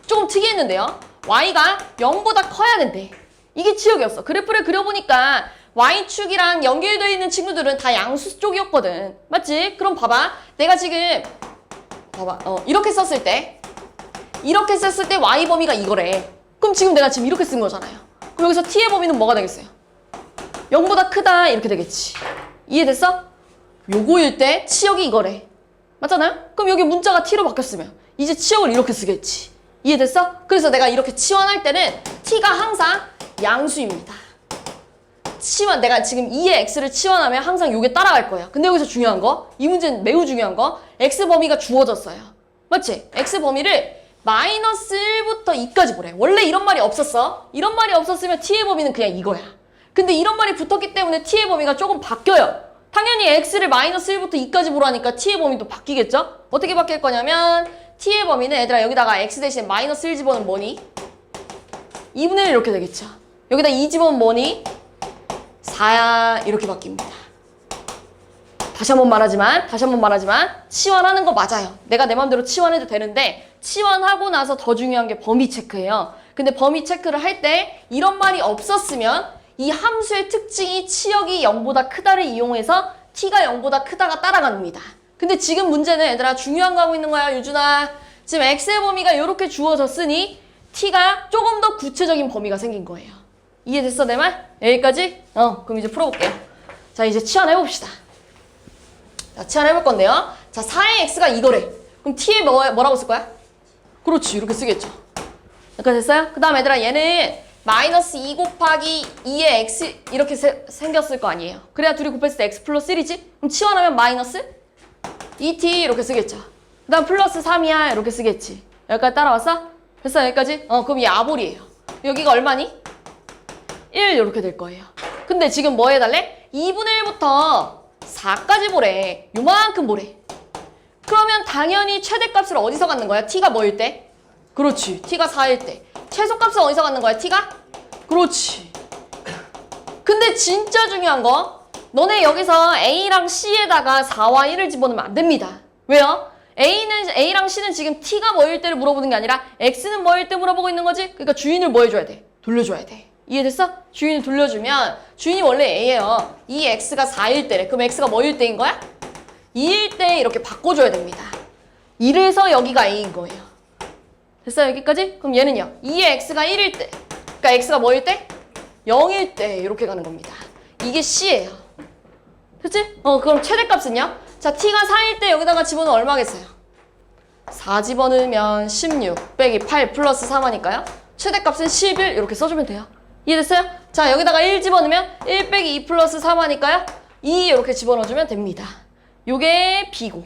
조금 특이했는데요. y가 0보다 커야 된대. 이게 치역이었어. 그래프를 그려보니까 y축이랑 연결되어 있는 친구들은 다 양수 쪽이었거든. 맞지? 그럼 봐봐. 내가 지금 봐봐. 이렇게 썼을 때 y 범위가 이거래. 그럼 지금 내가 지금 이렇게 쓴 거잖아요. 그럼 여기서 t의 범위는 뭐가 되겠어요? 0보다 크다 이렇게 되겠지. 이해됐어? 요거일 때 치역이 이거래. 맞잖아요? 그럼 여기 문자가 t로 바뀌었으면 이제 치역을 이렇게 쓰겠지. 이해됐어? 그래서 내가 이렇게 치환할 때는 t가 항상 양수입니다. 내가 지금 2의 x를 치환하면 항상 요게 따라갈 거예요. 근데 여기서 중요한 거, 이 문제는 매우 중요한 거, x 범위가 주어졌어요. 맞지? x 범위를 마이너스 1부터 2까지 보래. 원래 이런 말이 없었어. 이런 말이 없었으면 t의 범위는 그냥 이거야. 근데 이런 말이 붙었기 때문에 t의 범위가 조금 바뀌어요. 당연히 x를 마이너스 1부터 2까지 보라니까 t의 범위도 바뀌겠죠? 어떻게 바뀔 거냐면 t의 범위는 얘들아 여기다가 x 대신 마이너스 1 집어넣으면 뭐니? 2분의 1 이렇게 되겠죠. 여기다 2 집어넣으면 뭐니? 4야 이렇게 바뀝니다. 다시 한번 말하지만 치환하는 거 맞아요. 내가 내 맘대로 치환해도 되는데 치환하고 나서 더 중요한 게 범위 체크예요. 근데 범위 체크를 할 때 이런 말이 없었으면 이 함수의 특징이 치역이 0보다 크다를 이용해서 t가 0보다 크다가 따라갑니다. 근데 지금 문제는 얘들아 중요한 거 하고 있는 거야 유준아. 지금 x의 범위가 이렇게 주어졌으니 t가 조금 더 구체적인 범위가 생긴 거예요. 이해됐어 내 말? 여기까지? 그럼 이제 풀어볼게요. 자 이제 치환해봅시다. 자 치환해볼 건데요. 자 4의 x가 이거래. 그럼 t에 뭐라고 쓸 거야? 그렇지 이렇게 쓰겠죠. 여기까지 됐어요? 그 다음 얘들아 얘는 마이너스 2 곱하기 2의 x 이렇게 생겼을 거 아니에요. 그래야 둘이 곱했을 때 x 플러스 1이지? 그럼 치환하면 마이너스 2t 이렇게 쓰겠죠. 그 다음 플러스 3이야 이렇게 쓰겠지. 여기까지 따라왔어? 됐어 여기까지? 그럼 이 아볼이에요. 여기가 얼마니? 1 이렇게 될 거예요. 근데 지금 뭐 해달래? 2분의 1부터 4까지 보래. 요만큼 보래. 그러면 당연히 최대값을 어디서 갖는 거야? t가 뭐일 때? 그렇지. t가 4일 때. 최소값은 어디서 갖는 거야? t가? 그렇지. 근데 진짜 중요한 거 너네 여기서 A랑 C에다가 4와 1을 집어넣으면 안 됩니다. 왜요? A랑 C는 지금 t가 뭐일 때를 물어보는 게 아니라 X는 뭐일 때 물어보고 있는 거지? 그러니까 주인을 뭐 해줘야 돼? 돌려줘야 돼. 이해됐어? 주인을 돌려주면 주인이 원래 A예요. 이 X가 4일 때래. 그럼 X가 뭐일 때인 거야? 2일 때 이렇게 바꿔줘야 됩니다. 이래서 여기가 A인 거예요. 됐어요? 여기까지? 그럼 얘는요. 2의 X가 1일 때. 그러니까 X가 뭐일 때? 0일 때 이렇게 가는 겁니다. 이게 C예요. 됐지? 그럼 최대값은요? 자, T가 4일 때 여기다가 집어넣으면 얼마겠어요? 4 집어넣으면 16 빼기 8 플러스 3 하니까요. 최대값은 11 이렇게 써주면 돼요. 이해됐어요? 자, 여기다가 1 집어넣으면 1 빼기 2 플러스 3 하니까요. 2 이렇게 집어넣어주면 됩니다. 요게 B고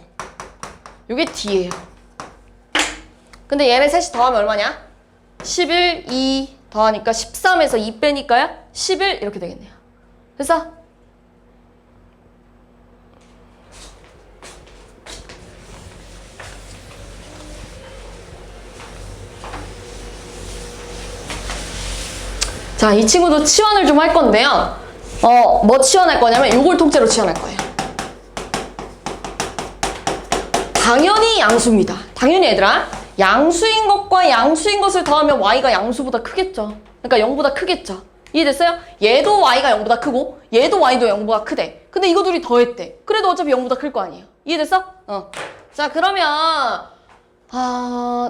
요게 D예요. 근데 얘네 셋이 더하면 얼마냐? 11, 2 더하니까 13에서 2 빼니까요. 11 이렇게 되겠네요. 됐어? 자, 이 친구도 치환을 좀 할 건데요. 뭐 치환할 거냐면 요걸 통째로 치환할 거예요. 당연히 양수입니다. 당연히 얘들아. 양수인 것과 양수인 것을 더하면 y가 양수보다 크겠죠. 그러니까 0보다 크겠죠. 이해됐어요? 얘도 y가 0보다 크고 얘도 y도 0보다 크대. 근데 이거 둘이 더했대. 그래도 어차피 0보다 클 거 아니에요. 이해됐어? 자 그러면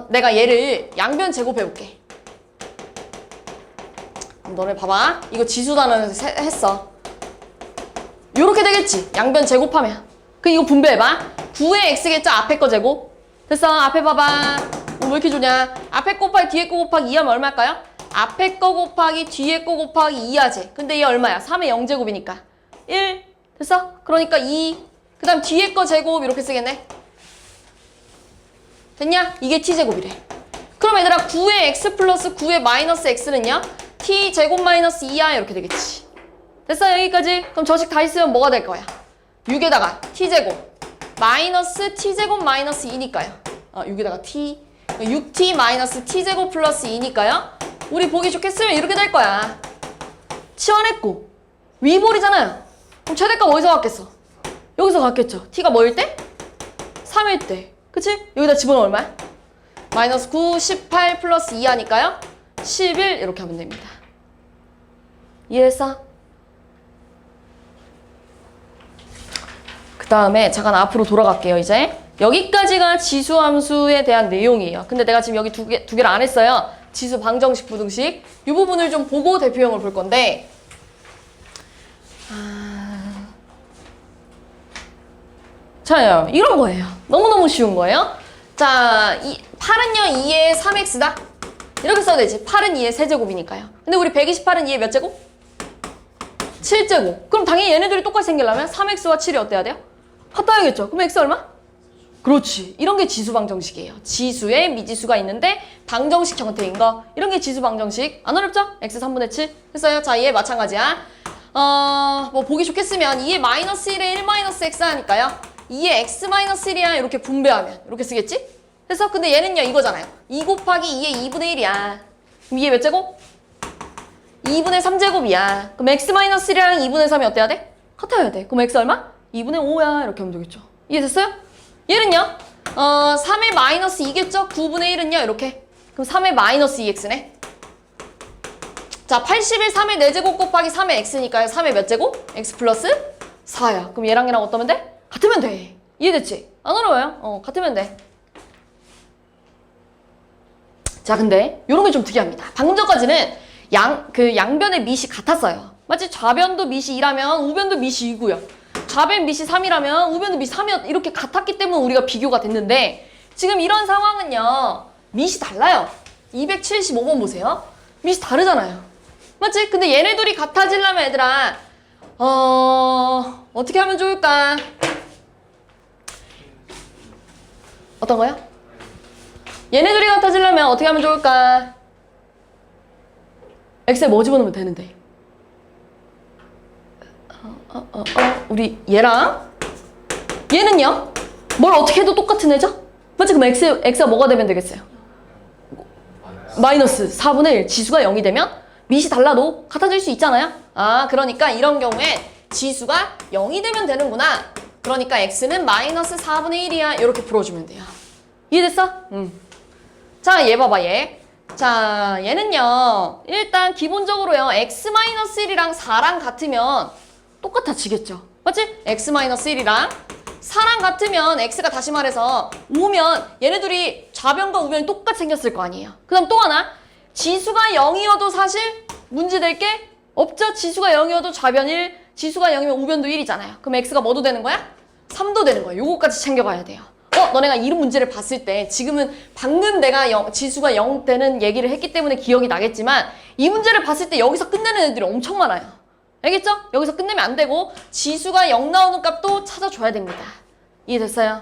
내가 얘를 양변 제곱해볼게. 너네 봐봐. 이거 지수 단원에서 했어. 요렇게 되겠지. 양변 제곱하면. 그럼 이거 분배해봐. 9의 x겠죠? 앞에 거 제곱. 됐어. 앞에 봐봐. 왜 이렇게 좋냐? 앞에 거 곱하기 뒤에 거 곱하기 2 하면 얼마일까요? 앞에 거 곱하기 뒤에 거 곱하기 2하지. 근데 얘 얼마야? 3의 0제곱이니까 1. 됐어? 그러니까 2. 그 다음 뒤에 거 제곱 이렇게 쓰겠네. 됐냐? 이게 t제곱이래. 그럼 얘들아 9의 x 플러스 9의 마이너스 x는요? t제곱 마이너스 2야 이렇게 되겠지. 됐어? 여기까지? 그럼 저식 다 있으면 뭐가 될 거야? 6에다가 t제곱 마이너스 t제곱 마이너스 2니까요. 6에다가 t 6t 마이너스 t제곱 플러스 2니까요. 우리 보기 좋게 쓰면 이렇게 될 거야. 치환했고 위볼이잖아요. 그럼 최대값 어디서 갖겠어? 여기서 갖겠죠. t가 뭐일 때? 3일 때. 그치? 여기다 집어넣으면 얼마야? 마이너스 9, 18 플러스 2 하니까요. 11 이렇게 하면 됩니다. 이해했어? 그 다음에 잠깐 앞으로 돌아갈게요. 이제 여기까지가 지수함수에 대한 내용이에요. 근데 내가 지금 여기 두 개를 안 했어요. 지수 방정식, 부등식 이 부분을 좀 보고 대표형을 볼 건데 자, 이런 거예요. 너무너무 쉬운 거예요. 자, 8은요 2의 3x다. 이렇게 써도 되지. 8은 2의 세제곱이니까요. 근데 우리 128은 2의 몇 제곱? 7제곱. 그럼 당연히 얘네들이 똑같이 생기려면 3x와 7이 어때야 돼요? 같아야겠죠. 그럼 x 얼마? 그렇지. 이런 게 지수 방정식이에요. 지수에 미지수가 있는데 방정식 형태인 거. 이런 게 지수 방정식. 안 어렵죠? x 3분의 7. 됐어요? 자, 얘 마찬가지야. 뭐 보기 좋겠으면 2의 마이너스 1에 1 마이너스 x 하니까요. 2의 x 마이너스 1이야. 이렇게 분배하면 이렇게 쓰겠지? 그래서 근데 얘는요 이거잖아요. 2 곱하기 2의 2분의 1이야. 그럼 2의 몇 제곱? 2분의 3제곱이야. 그럼 x 마이너스 1이랑 2분의 3이 어때야 돼? 같아야 돼. 그럼 x 얼마? 2분의 5야. 이렇게 하면 되겠죠. 이해됐어요? 얘는요 3의 마이너스 2겠죠? 9분의 1은요 이렇게. 그럼 3의 마이너스 2x네. 자, 81 3의 4제곱 곱하기 3의 x니까요. 3의 몇 제곱? x 플러스 4야. 그럼 얘랑 얘랑 어떠면 돼? 같으면 돼. 이해됐지? 안 어려워요. 같으면 돼. 자, 근데 요런 게 좀 특이합니다. 방금 전까지는 양변의 밑이 같았어요. 맞지? 좌변도 밑이 2라면 우변도 밑이 2고요. 좌변 밑이 3이라면 우변도 밑이 3이 이렇게 같았기 때문에 우리가 비교가 됐는데 지금 이런 상황은요. 밑이 달라요. 275번 보세요. 밑이 다르잖아요. 맞지? 근데 얘네 둘이 같아지려면 얘들아 어떻게 하면 좋을까? 어떤 거요? 얘네 둘이 같아지려면 어떻게 하면 좋을까? x에 뭐 집어넣으면 되는데? 우리 얘랑 얘는요? 뭘 어떻게 해도 똑같은 애죠? 맞지? 그럼 x가 뭐가 되면 되겠어요? 마이너스 4분의 1. 지수가 0이 되면 밑이 달라도 같아질 수 있잖아요? 아, 그러니까 이런 경우에 지수가 0이 되면 되는구나. 그러니까 x는 마이너스 4분의 1이야. 이렇게 풀어주면 돼요. 이해됐어? 자, 얘 봐봐, 얘. 자, 얘는요. 일단 기본적으로요. x-1이랑 4랑 같으면 똑같아지겠죠. 맞지? x-1이랑 4랑 같으면 x가 다시 말해서 5면 얘네들이 좌변과 우변이 똑같이 생겼을 거 아니에요. 그 다음 또 하나. 지수가 0이어도 사실 문제될 게 없죠. 지수가 0이어도 좌변 1, 지수가 0이면 우변도 1이잖아요. 그럼 x가 뭐도 되는 거야? 3도 되는 거야. 요거까지 챙겨가야 돼요. 너네가 이런 문제를 봤을 때 지금은 방금 내가 지수가 0 되는 얘기를 했기 때문에 기억이 나겠지만 이 문제를 봤을 때 여기서 끝내는 애들이 엄청 많아요. 알겠죠? 여기서 끝내면 안 되고 지수가 0 나오는 값도 찾아줘야 됩니다. 이해됐어요?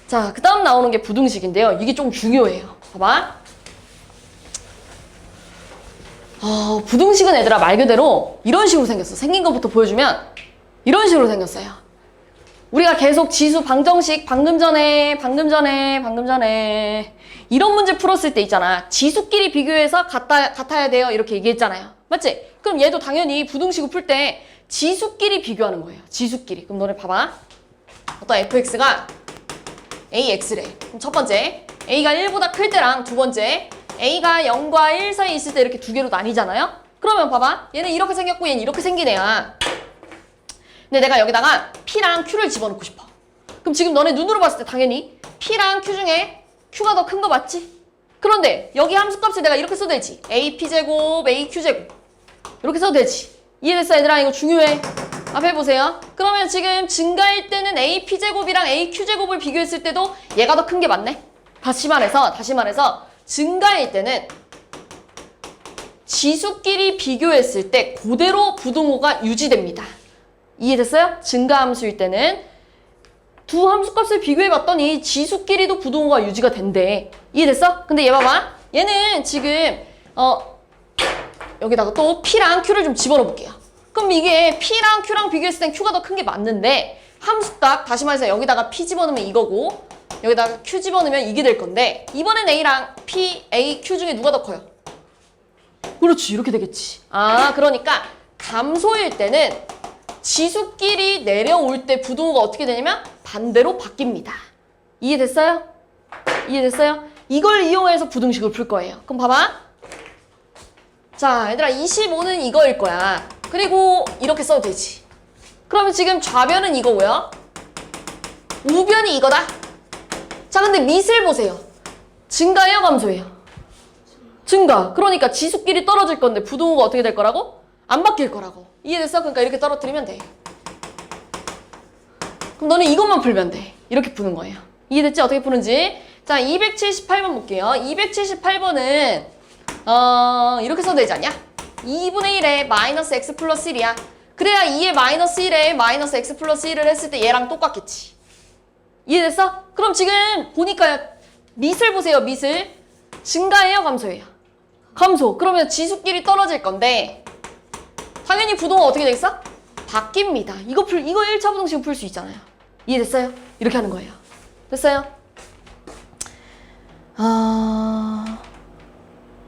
자, 그 다음 나오는 게 부등식인데요. 이게 좀 중요해요. 봐봐. 부등식은 얘들아 말 그대로 이런 식으로 생겼어. 생긴 것부터 보여주면 이런 식으로 생겼어요. 우리가 계속 지수 방정식 방금 전에 이런 문제 풀었을 때 있잖아. 지수끼리 비교해서 같아야 돼요. 이렇게 얘기했잖아요. 맞지? 그럼 얘도 당연히 부등식을 풀 때 지수끼리 비교하는 거예요. 지수끼리. 그럼 너네 봐봐. 어떤 fx가 ax래. 그럼 첫 번째 a가 1보다 클 때랑 두 번째 a가 0과 1 사이에 있을 때 이렇게 두 개로 나뉘잖아요. 그러면 봐봐. 얘는 이렇게 생겼고 얘는 이렇게 생긴 애야. 근데 내가 여기다가 P랑 Q를 집어넣고 싶어. 그럼 지금 너네 눈으로 봤을 때 당연히 P랑 Q 중에 Q가 더 큰 거 맞지? 그런데 여기 함수값을 내가 이렇게 써도 되지. AP제곱, AQ제곱 이렇게 써도 되지. 이해됐어 얘들아? 이거 중요해. 앞에 보세요. 그러면 지금 증가일 때는 AP제곱이랑 AQ제곱을 비교했을 때도 얘가 더 큰 게 맞네? 다시 말해서 증가일 때는 지수끼리 비교했을 때 그대로 부등호가 유지됩니다. 이해됐어요? 증가함수일 때는 두 함수값을 비교해봤더니 지수끼리도 부등호가 유지가 된대. 이해됐어? 근데 얘 봐봐. 얘는 지금 여기다가 또 P랑 Q를 좀 집어넣어 볼게요. 그럼 이게 P랑 Q랑 비교했을 땐 Q가 더 큰 게 맞는데 함수값 다시 말해서 여기다가 P 집어넣으면 이거고 여기다가 Q 집어넣으면 이게 될 건데 이번엔 A랑 P, A, Q 중에 누가 더 커요? 그렇지. 이렇게 되겠지. 아, 그러니까 감소일 때는 지수끼리 내려올 때 부등호가 어떻게 되냐면 반대로 바뀝니다. 이해됐어요? 이해됐어요? 이걸 이용해서 부등식을 풀 거예요. 그럼 봐봐. 자, 얘들아 25는 이거일 거야. 그리고 이렇게 써도 되지. 그러면 지금 좌변은 이거고요. 우변이 이거다. 자, 근데 밑을 보세요. 증가예요? 감소예요? 증가. 그러니까 지수끼리 떨어질 건데 부등호가 어떻게 될 거라고? 안 바뀔 거라고. 이해됐어? 그러니까 이렇게 떨어뜨리면 돼. 그럼 너는 이것만 풀면 돼. 이렇게 푸는 거예요. 이해됐지? 어떻게 푸는지. 자, 278번 볼게요. 278번은 이렇게 써도 되지 않냐? 2분의 1에 마이너스 x 플러스 1이야. 그래야 2에 마이너스 1에 마이너스 x 플러스 1을 했을 때 얘랑 똑같겠지. 이해됐어? 그럼 지금 보니까 밑을 보세요. 밑을. 증가해요? 감소해요? 감소. 그러면 지수끼리 떨어질 건데 당연히 부동은 어떻게 되겠어? 바뀝니다. 이거 1차 부동식 풀 수 있잖아요. 이해됐어요? 이렇게 하는 거예요. 됐어요?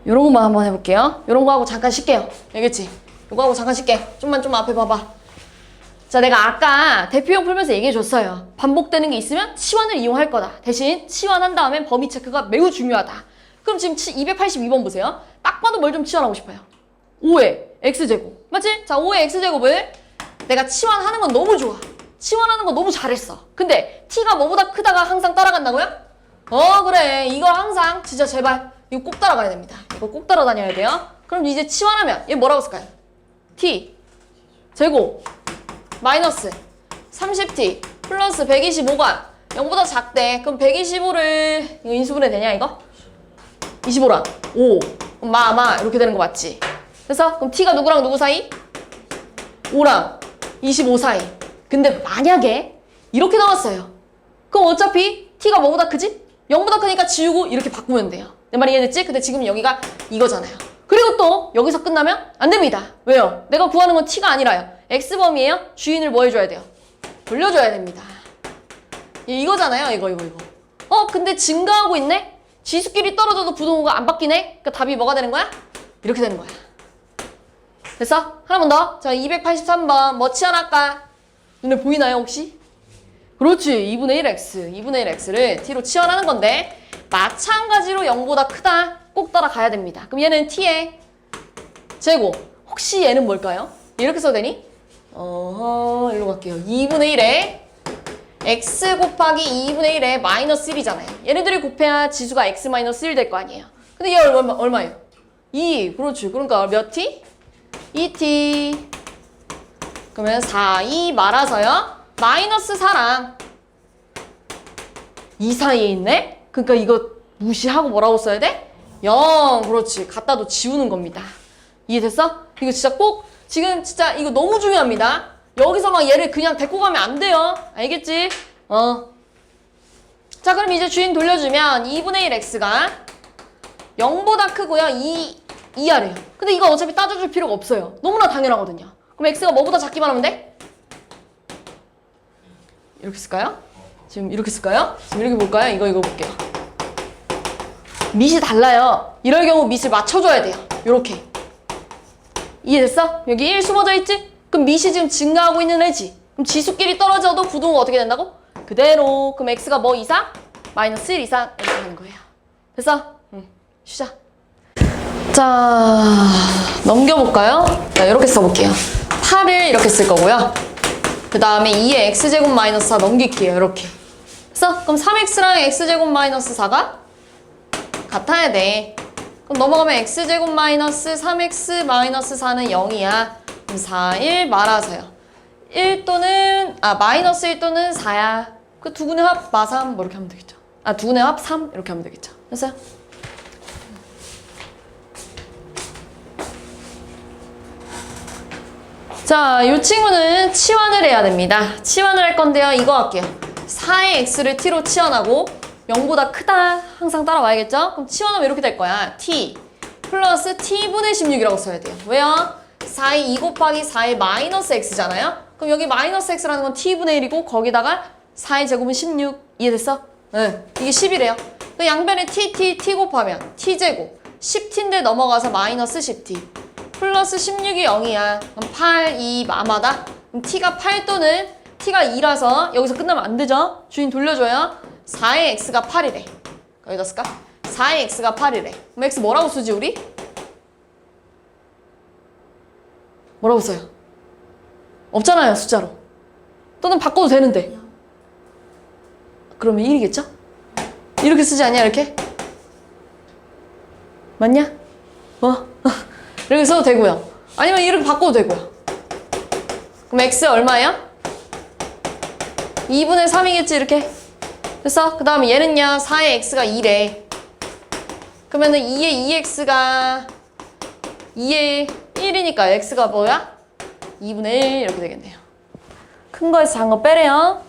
요런 것만 한번 해볼게요. 요런 거 하고 잠깐 쉴게요. 알겠지? 요거 하고 잠깐 쉴게. 좀 앞에 봐봐. 자, 내가 아까 대표형 풀면서 얘기해줬어요. 반복되는 게 있으면 치환을 이용할 거다. 대신 치환한 다음엔 범위 체크가 매우 중요하다. 그럼 지금 282번 보세요. 딱 봐도 뭘 좀 치환하고 싶어요. 5의 x제곱. 맞지? 자, 5의 x제곱을 내가 치환하는 건 너무 좋아. 치환하는 거 너무 잘했어. 근데 t가 뭐보다 크다가 항상 따라간다고요? 그래. 이거 항상 진짜 제발 이거 꼭 따라가야 됩니다. 이거 꼭 따라다녀야 돼요. 그럼 이제 치환하면 얘 뭐라고 쓸까요? t 제곱 마이너스 30t 플러스 125가 0보다 작대. 그럼 125를 이거 인수분해 되냐 이거? 25랑 5 아마 이렇게 되는 거 맞지? 그래서 그럼 t가 누구랑 누구 사이? 5랑 25 사이. 근데 만약에 이렇게 나왔어요. 그럼 어차피 t가 뭐보다 크지? 0보다 크니까 지우고 이렇게 바꾸면 돼요. 내 말이 이해됐지? 근데 지금 여기가 이거잖아요. 그리고 또 여기서 끝나면 안 됩니다. 왜요? 내가 구하는 건 t가 아니라요. x범위예요. 주인을 뭐 해줘야 돼요? 돌려줘야 됩니다. 이거잖아요. 이거. 근데 증가하고 있네? 지수끼리 떨어져도 부동호가 안 바뀌네? 그러니까 답이 뭐가 되는 거야? 이렇게 되는 거야. 됐어? 하나만 더. 자, 283번 뭐 치환할까? 눈에 보이나요 혹시? 그렇지. 2분의 1x. 2분의 1x를 t로 치환하는 건데 마찬가지로 0보다 크다. 꼭 따라가야 됩니다. 그럼 얘는 t의 제곱. 혹시 얘는 뭘까요? 이렇게 써도 되니? 일로 갈게요. 2분의 1에 x 곱하기 2분의 1에 마이너스 1이잖아요. 얘네들이 곱해야 지수가 x 마이너스 1 될 거 아니에요. 근데 얘 얼마예요? 2. 그렇지. 그러니까 몇 t? 2t. 그러면 4, 2 말아서요. 마이너스 4랑 2 사이에 있네? 그러니까 이거 무시하고 뭐라고 써야 돼? 0. 그렇지. 갖다도 지우는 겁니다. 이해됐어? 이거 진짜 꼭 지금 진짜 이거 너무 중요합니다. 여기서 막 얘를 그냥 데리고 가면 안 돼요. 알겠지? 자, 그럼 이제 주인 돌려주면 2분의 1x가 0보다 크고요. 2 이하래요. 근데 이거 어차피 따져줄 필요가 없어요. 너무나 당연하거든요. 그럼 x가 뭐보다 작기만 하면 돼? 이렇게 쓸까요? 지금 이렇게 쓸까요? 지금 이렇게 볼까요? 이거 볼게요. 밑이 달라요. 이럴 경우 밑을 맞춰줘야 돼요. 요렇게. 이해됐어? 여기 1 숨어져 있지? 그럼 밑이 지금 증가하고 있는 애지. 그럼 지수끼리 떨어져도 부동호가 어떻게 된다고? 그대로. 그럼 x가 뭐 이상? 마이너스 1 이상 이렇게 하는 거예요. 됐어? 쉬자. 자, 넘겨볼까요? 자, 이렇게 써볼게요. 8을 이렇게 쓸 거고요. 그 다음에 2의 x제곱 마이너스 4 넘길게요. 이렇게. 됐어? 그럼 3x랑 x제곱 마이너스 4가 같아야 돼. 그럼 넘어가면 x제곱 마이너스 3x 마이너스 4는 0이야. 그럼 4, 1 말아서요. 1 또는 마이너스 1 또는 4야. 그 두 군의 합 마3 뭐 이렇게 하면 되겠죠. 두 군의 합 3 이렇게 하면 되겠죠. 됐어요? 자, 이 친구는 치환을 해야 됩니다. 치환을 할 건데요. 이거 할게요. 4의 x를 t로 치환하고 0보다 크다 항상 따라와야겠죠? 그럼 치환하면 이렇게 될 거야. t 플러스 t분의 16이라고 써야 돼요. 왜요? 4의 2 곱하기 4의 마이너스 x잖아요? 그럼 여기 마이너스 x라는 건 t분의 1이고 거기다가 4의 제곱은 16. 이해됐어? 네. 이게 10이래요. 그 양변에 t 곱하면 t제곱 10t인데 넘어가서 마이너스 10t 플러스 16이 0이야. 그럼 8, 2 마마다. 그럼 t가 8 또는 t가 2라서 여기서 끝나면 안 되죠? 주인 돌려줘요. 4의 x가 8이래. 여기다 쓸까? 4의 x가 8이래. 그럼 x 뭐라고 쓰지 우리? 뭐라고 써요? 없잖아요 숫자로. 또는 바꿔도 되는데. 그러면 1이겠죠? 이렇게 쓰지 않냐 이렇게? 맞냐? 이렇게 써도 되고요. 아니면 이렇게 바꿔도 되고요. 그럼 x 얼마예요? 2분의 3이겠지 이렇게? 됐어? 그 다음에 얘는요 4의 x가 2래. 그러면은 2의 2x가 2의 1이니까 x가 뭐야? 2분의 1 이렇게 되겠네요. 큰 거에서 작은 거 빼래요.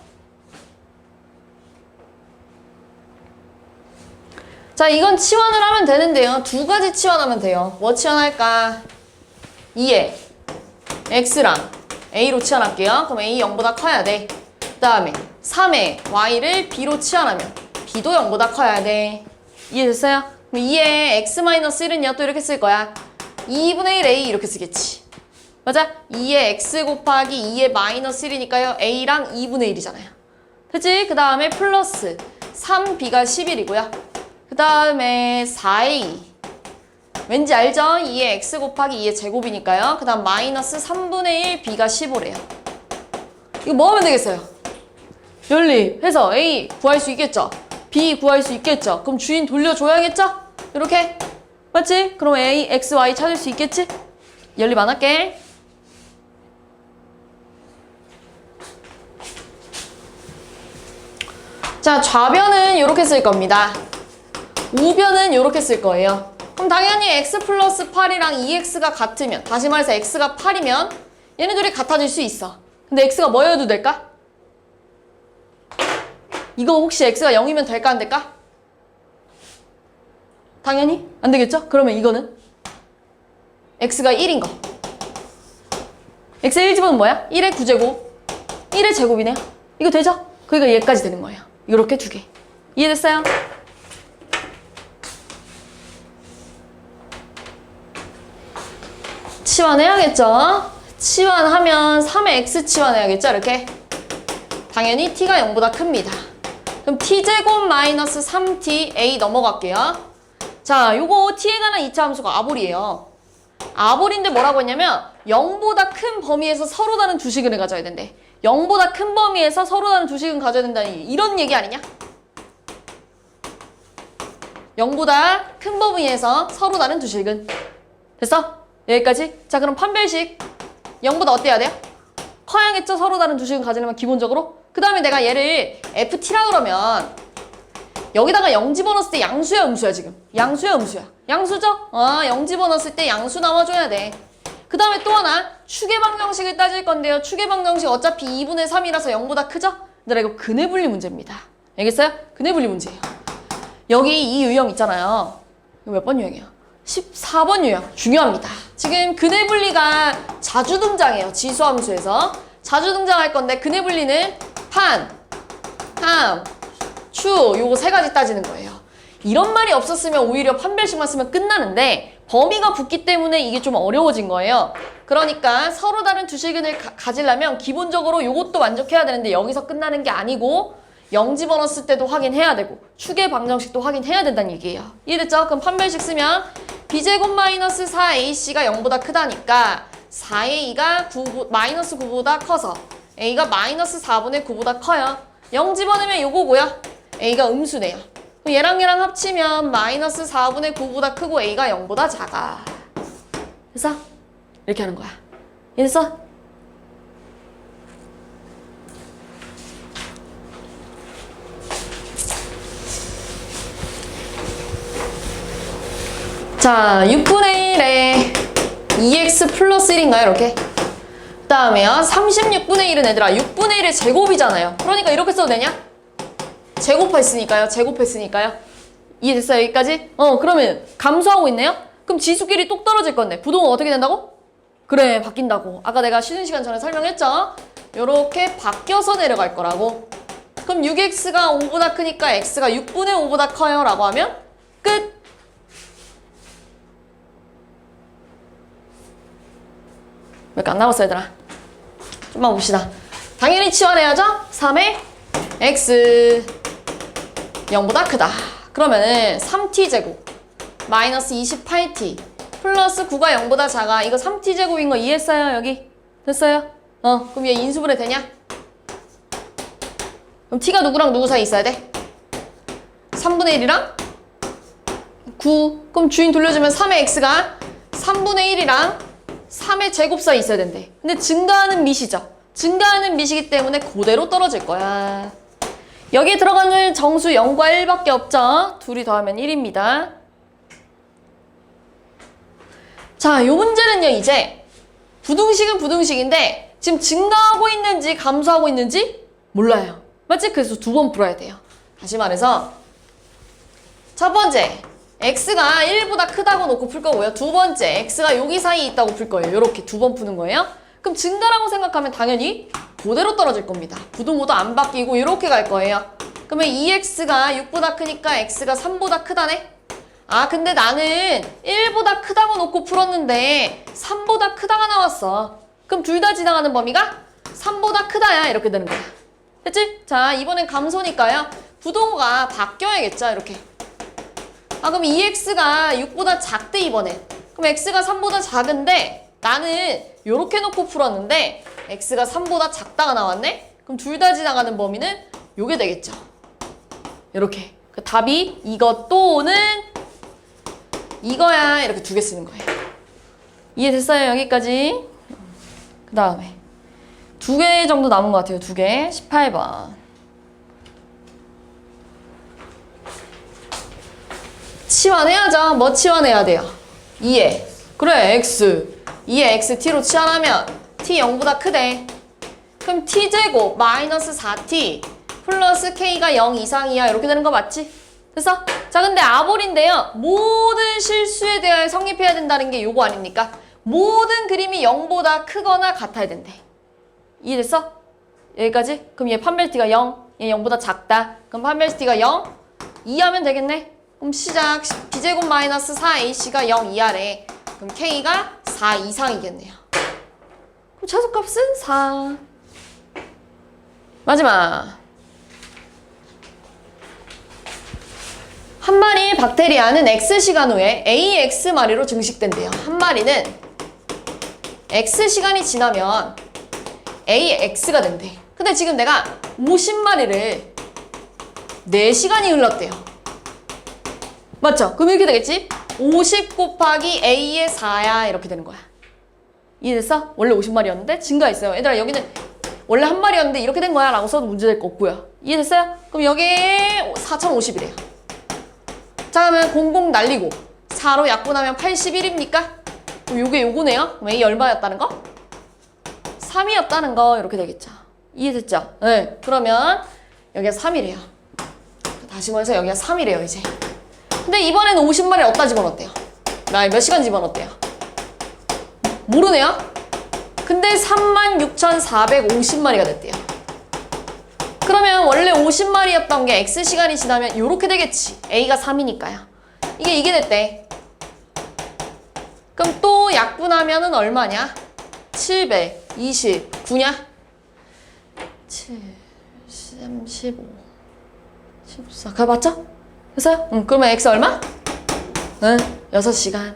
자, 이건 치환을 하면 되는데요. 두 가지 치환하면 돼요. 뭐 치환할까? 2에 x랑 a로 치환할게요. 그럼 a 0보다 커야 돼. 그 다음에 3에 y를 b로 치환하면 b도 0보다 커야 돼. 이해됐어요? 그럼 2에 x-1은요 또 이렇게 쓸 거야. 2분의 1 a 이렇게 쓰겠지. 맞아? 2의 x 곱하기 2의 마이너스 1이니까요. a랑 2분의 1이잖아요. 그치? 그 다음에 플러스 3b가 11이고요. 그 다음에 4a. 왠지 알죠? 2의 x 곱하기 2의 제곱이니까요. 그 다음 마이너스 3분의 1 b가 15래요. 이거 뭐 하면 되겠어요? 연립해서 a 구할 수 있겠죠? b 구할 수 있겠죠? 그럼 주인 돌려줘야겠죠? 이렇게. 맞지? 그럼 a, x, y 찾을 수 있겠지? 연립 안 할게. 자, 좌변은 이렇게 쓸 겁니다. 우변은 이렇게 쓸 거예요. 그럼 당연히 x 플러스 8이랑 2x가 같으면, 다시 말해서 x가 8이면 얘네들이 같아질 수 있어. 근데 x가 뭐여도 될까? 이거 혹시 x가 0이면 될까 안 될까? 당연히 안 되겠죠? 그러면 이거는 x가 1인 거. x의 1집은 뭐야? 1의 9제곱 1의 제곱이네요. 이거 되죠? 그러니까 얘까지 되는 거예요. 이렇게 두 개. 이해됐어요? 치환해야겠죠? 치환하면 3의 x 치환해야겠죠? 이렇게. 당연히 t가 0보다 큽니다. 그럼 t제곱 마이너스 3t a 넘어갈게요. 자, 요거 t에 관한 2차 함수가 아볼이에요. 아볼인데 뭐라고 했냐면 0보다 큰 범위에서 서로 다른 두 식을 가져야 된대. 0보다 큰 범위에서 서로 다른 두 식은 가져야 된다니 이런 얘기 아니냐? 0보다 큰 범위에서 서로 다른 두 식은. 됐어? 여기까지? 자, 그럼 판별식 0보다 어때야 돼요? 커야겠죠? 서로 다른 두 식은 가지려면 기본적으로. 그 다음에 내가 얘를 ft라 그러면 여기다가 0 집어넣었을 때 양수야 음수야 지금? 양수야 음수야? 양수죠? 0 집어넣었을 때 양수 나와줘야 돼. 그 다음에 또 하나 축의 방정식을 따질 건데요. 축의 방정식 어차피 2분의 3이라서 0보다 크죠? 얘들아 이거 근의 분리 문제입니다. 알겠어요? 근의 분리 문제예요. 여기 이 유형 있잖아요. 이거 몇 번 유형이야? 14번 유형. 중요합니다. 지금 근의 분리가 자주 등장해요. 지수함수에서. 자주 등장할 건데 근의 분리는 판, 함, 추 요거 세 가지 따지는 거예요. 이런 말이 없었으면 오히려 판별식만 쓰면 끝나는데 범위가 붙기 때문에 이게 좀 어려워진 거예요. 그러니까 서로 다른 두 식을 가지려면 기본적으로 요것도 만족해야 되는데 여기서 끝나는 게 아니고 0 집어넣었을 때도 확인해야 되고 축의 방정식도 확인해야 된다는 얘기예요. 이해됐죠? 그럼 판별식 쓰면 b제곱 마이너스 4ac가 0보다 크다니까 4a가 마이너스 9보다 커서 a가 마이너스 4분의 9보다 커요. 0 집어넣으면 요거고요. a가 음수네요. 그럼 얘랑 합치면 마이너스 4분의 9보다 크고 a가 0보다 작아. 됐어? 이렇게 하는 거야. 이해됐어? 자, 6분의 1에 2x 플러스 1인가요? 이렇게. 그 다음에요. 36분의 1은 얘들아 6분의 1의 제곱이잖아요. 그러니까 이렇게 써도 되냐? 제곱했으니까요. 제곱했으니까요. 이해됐어요? 여기까지? 그러면 감소하고 있네요? 그럼 지수끼리 똑 떨어질 건데 부동은 어떻게 된다고? 그래, 바뀐다고. 아까 내가 쉬는 시간 전에 설명했죠? 요렇게 바뀌어서 내려갈 거라고. 그럼 6x가 5보다 크니까 x가 6분의 5보다 커요 라고 하면 끝! 몇 개 안 남았어 얘들아. 좀만 봅시다. 당연히 치환해야죠? 3의 x 0보다 크다. 그러면은 3t제곱 마이너스 28t 플러스 9가 0보다 작아. 이거 3t제곱인 거 이해했어요? 여기? 됐어요? 그럼 얘 인수분해 되냐? 그럼 t가 누구랑 누구 사이 있어야 돼? 3분의 1이랑 9. 그럼 주인 돌려주면 3의 x가 3분의 1이랑 3의 제곱 사이 있어야 된대. 근데 증가하는 미시죠? 증가하는 미시기 때문에 그대로 떨어질 거야. 여기에 들어가는 정수 0과 1밖에 없죠? 둘이 더하면 1입니다. 자, 요 문제는요, 이제 부등식은 부등식인데 지금 증가하고 있는지 감소하고 있는지 몰라요. 맞지? 그래서 두 번 풀어야 돼요. 다시 말해서 첫 번째, x가 1보다 크다고 놓고 풀 거고요. 두 번째, x가 여기 사이에 있다고 풀 거예요. 이렇게 두 번 푸는 거예요. 그럼 증가라고 생각하면 당연히 그대로 떨어질 겁니다. 부등호도 안 바뀌고 이렇게 갈 거예요. 그러면 2x가 6보다 크니까 x가 3보다 크다네? 아, 근데 나는 1보다 크다고 놓고 풀었는데 3보다 크다가 나왔어. 그럼 둘 다 지나가는 범위가 3보다 크다야. 이렇게 되는 거야. 됐지? 자, 이번엔 감소니까요. 부등호가 바뀌어야겠죠. 이렇게. 아, 그럼 2x가 6보다 작대, 이번엔. 그럼 x가 3보다 작은데 나는 이렇게 놓고 풀었는데 x가 3보다 작다가 나왔네? 그럼 둘 다 지나가는 범위는 요게 되겠죠. 이렇게. 그 답이 이것 또는 이거야. 이렇게 두 개 쓰는 거예요. 이해됐어요? 여기까지. 그 다음에 두 개 정도 남은 것 같아요. 두 개. 18번. 치환해야죠. 뭐 치환해야 돼요? 2에. 그래, x. 2에 x t로 치환하면 t 0보다 크대. 그럼 t제곱 마이너스 4t 플러스 k가 0 이상이야. 이렇게 되는 거 맞지? 됐어? 자, 근데 아볼인데요. 모든 실수에 대하여 성립해야 된다는 게 요거 아닙니까? 모든 그림이 0보다 크거나 같아야 된대. 이해됐어? 여기까지? 그럼 얘 판별t가 0, 얘 0보다 작다. 그럼 판별t가 0, 2 하면 되겠네? 그럼 시작. b제곱 마이너스 4ac가 0 이하래. 그럼 k가 4 이상이겠네요. 그럼 최소값은 4. 마지막. 한 마리의 박테리아는 X시간 후에 AX마리로 증식된대요. 한 마리는 X시간이 지나면 AX가 된대. 근데 지금 내가 50마리를 4시간이 흘렀대요. 맞죠? 그럼 이렇게 되겠지? 50 곱하기 A의 4야. 이렇게 되는 거야. 이해됐어? 원래 50마리였는데 증가했어요. 얘들아, 여기는 원래 한 마리였는데 이렇게 된 거야 라고 써도 문제될 거 없고요. 이해됐어요? 그럼 여기에 4050이래요. 자, 그러면 00 날리고 4로 약분하면 81입니까? 그럼 요게 요거네요. 그럼 A 얼마였다는 거? 3이었다는 거. 이렇게 되겠죠. 이해됐죠? 네. 그러면 여기가 3이래요. 다시 말해서 여기가 3이래요, 이제. 근데 이번에는 50마리 어디다 집어넣었대요? 몇 시간 집어넣었대요? 모르네요? 근데 36,450마리가 됐대요. 그러면 원래 50마리였던 게 X시간이 지나면 이렇게 되겠지. A가 3이니까요. 이게 됐대. 그럼 또 약분하면은 얼마냐? 729냐? 7, 35, 14. 그거 맞죠? 됐어요? 응, 그러면 X 얼마? 응, 6시간.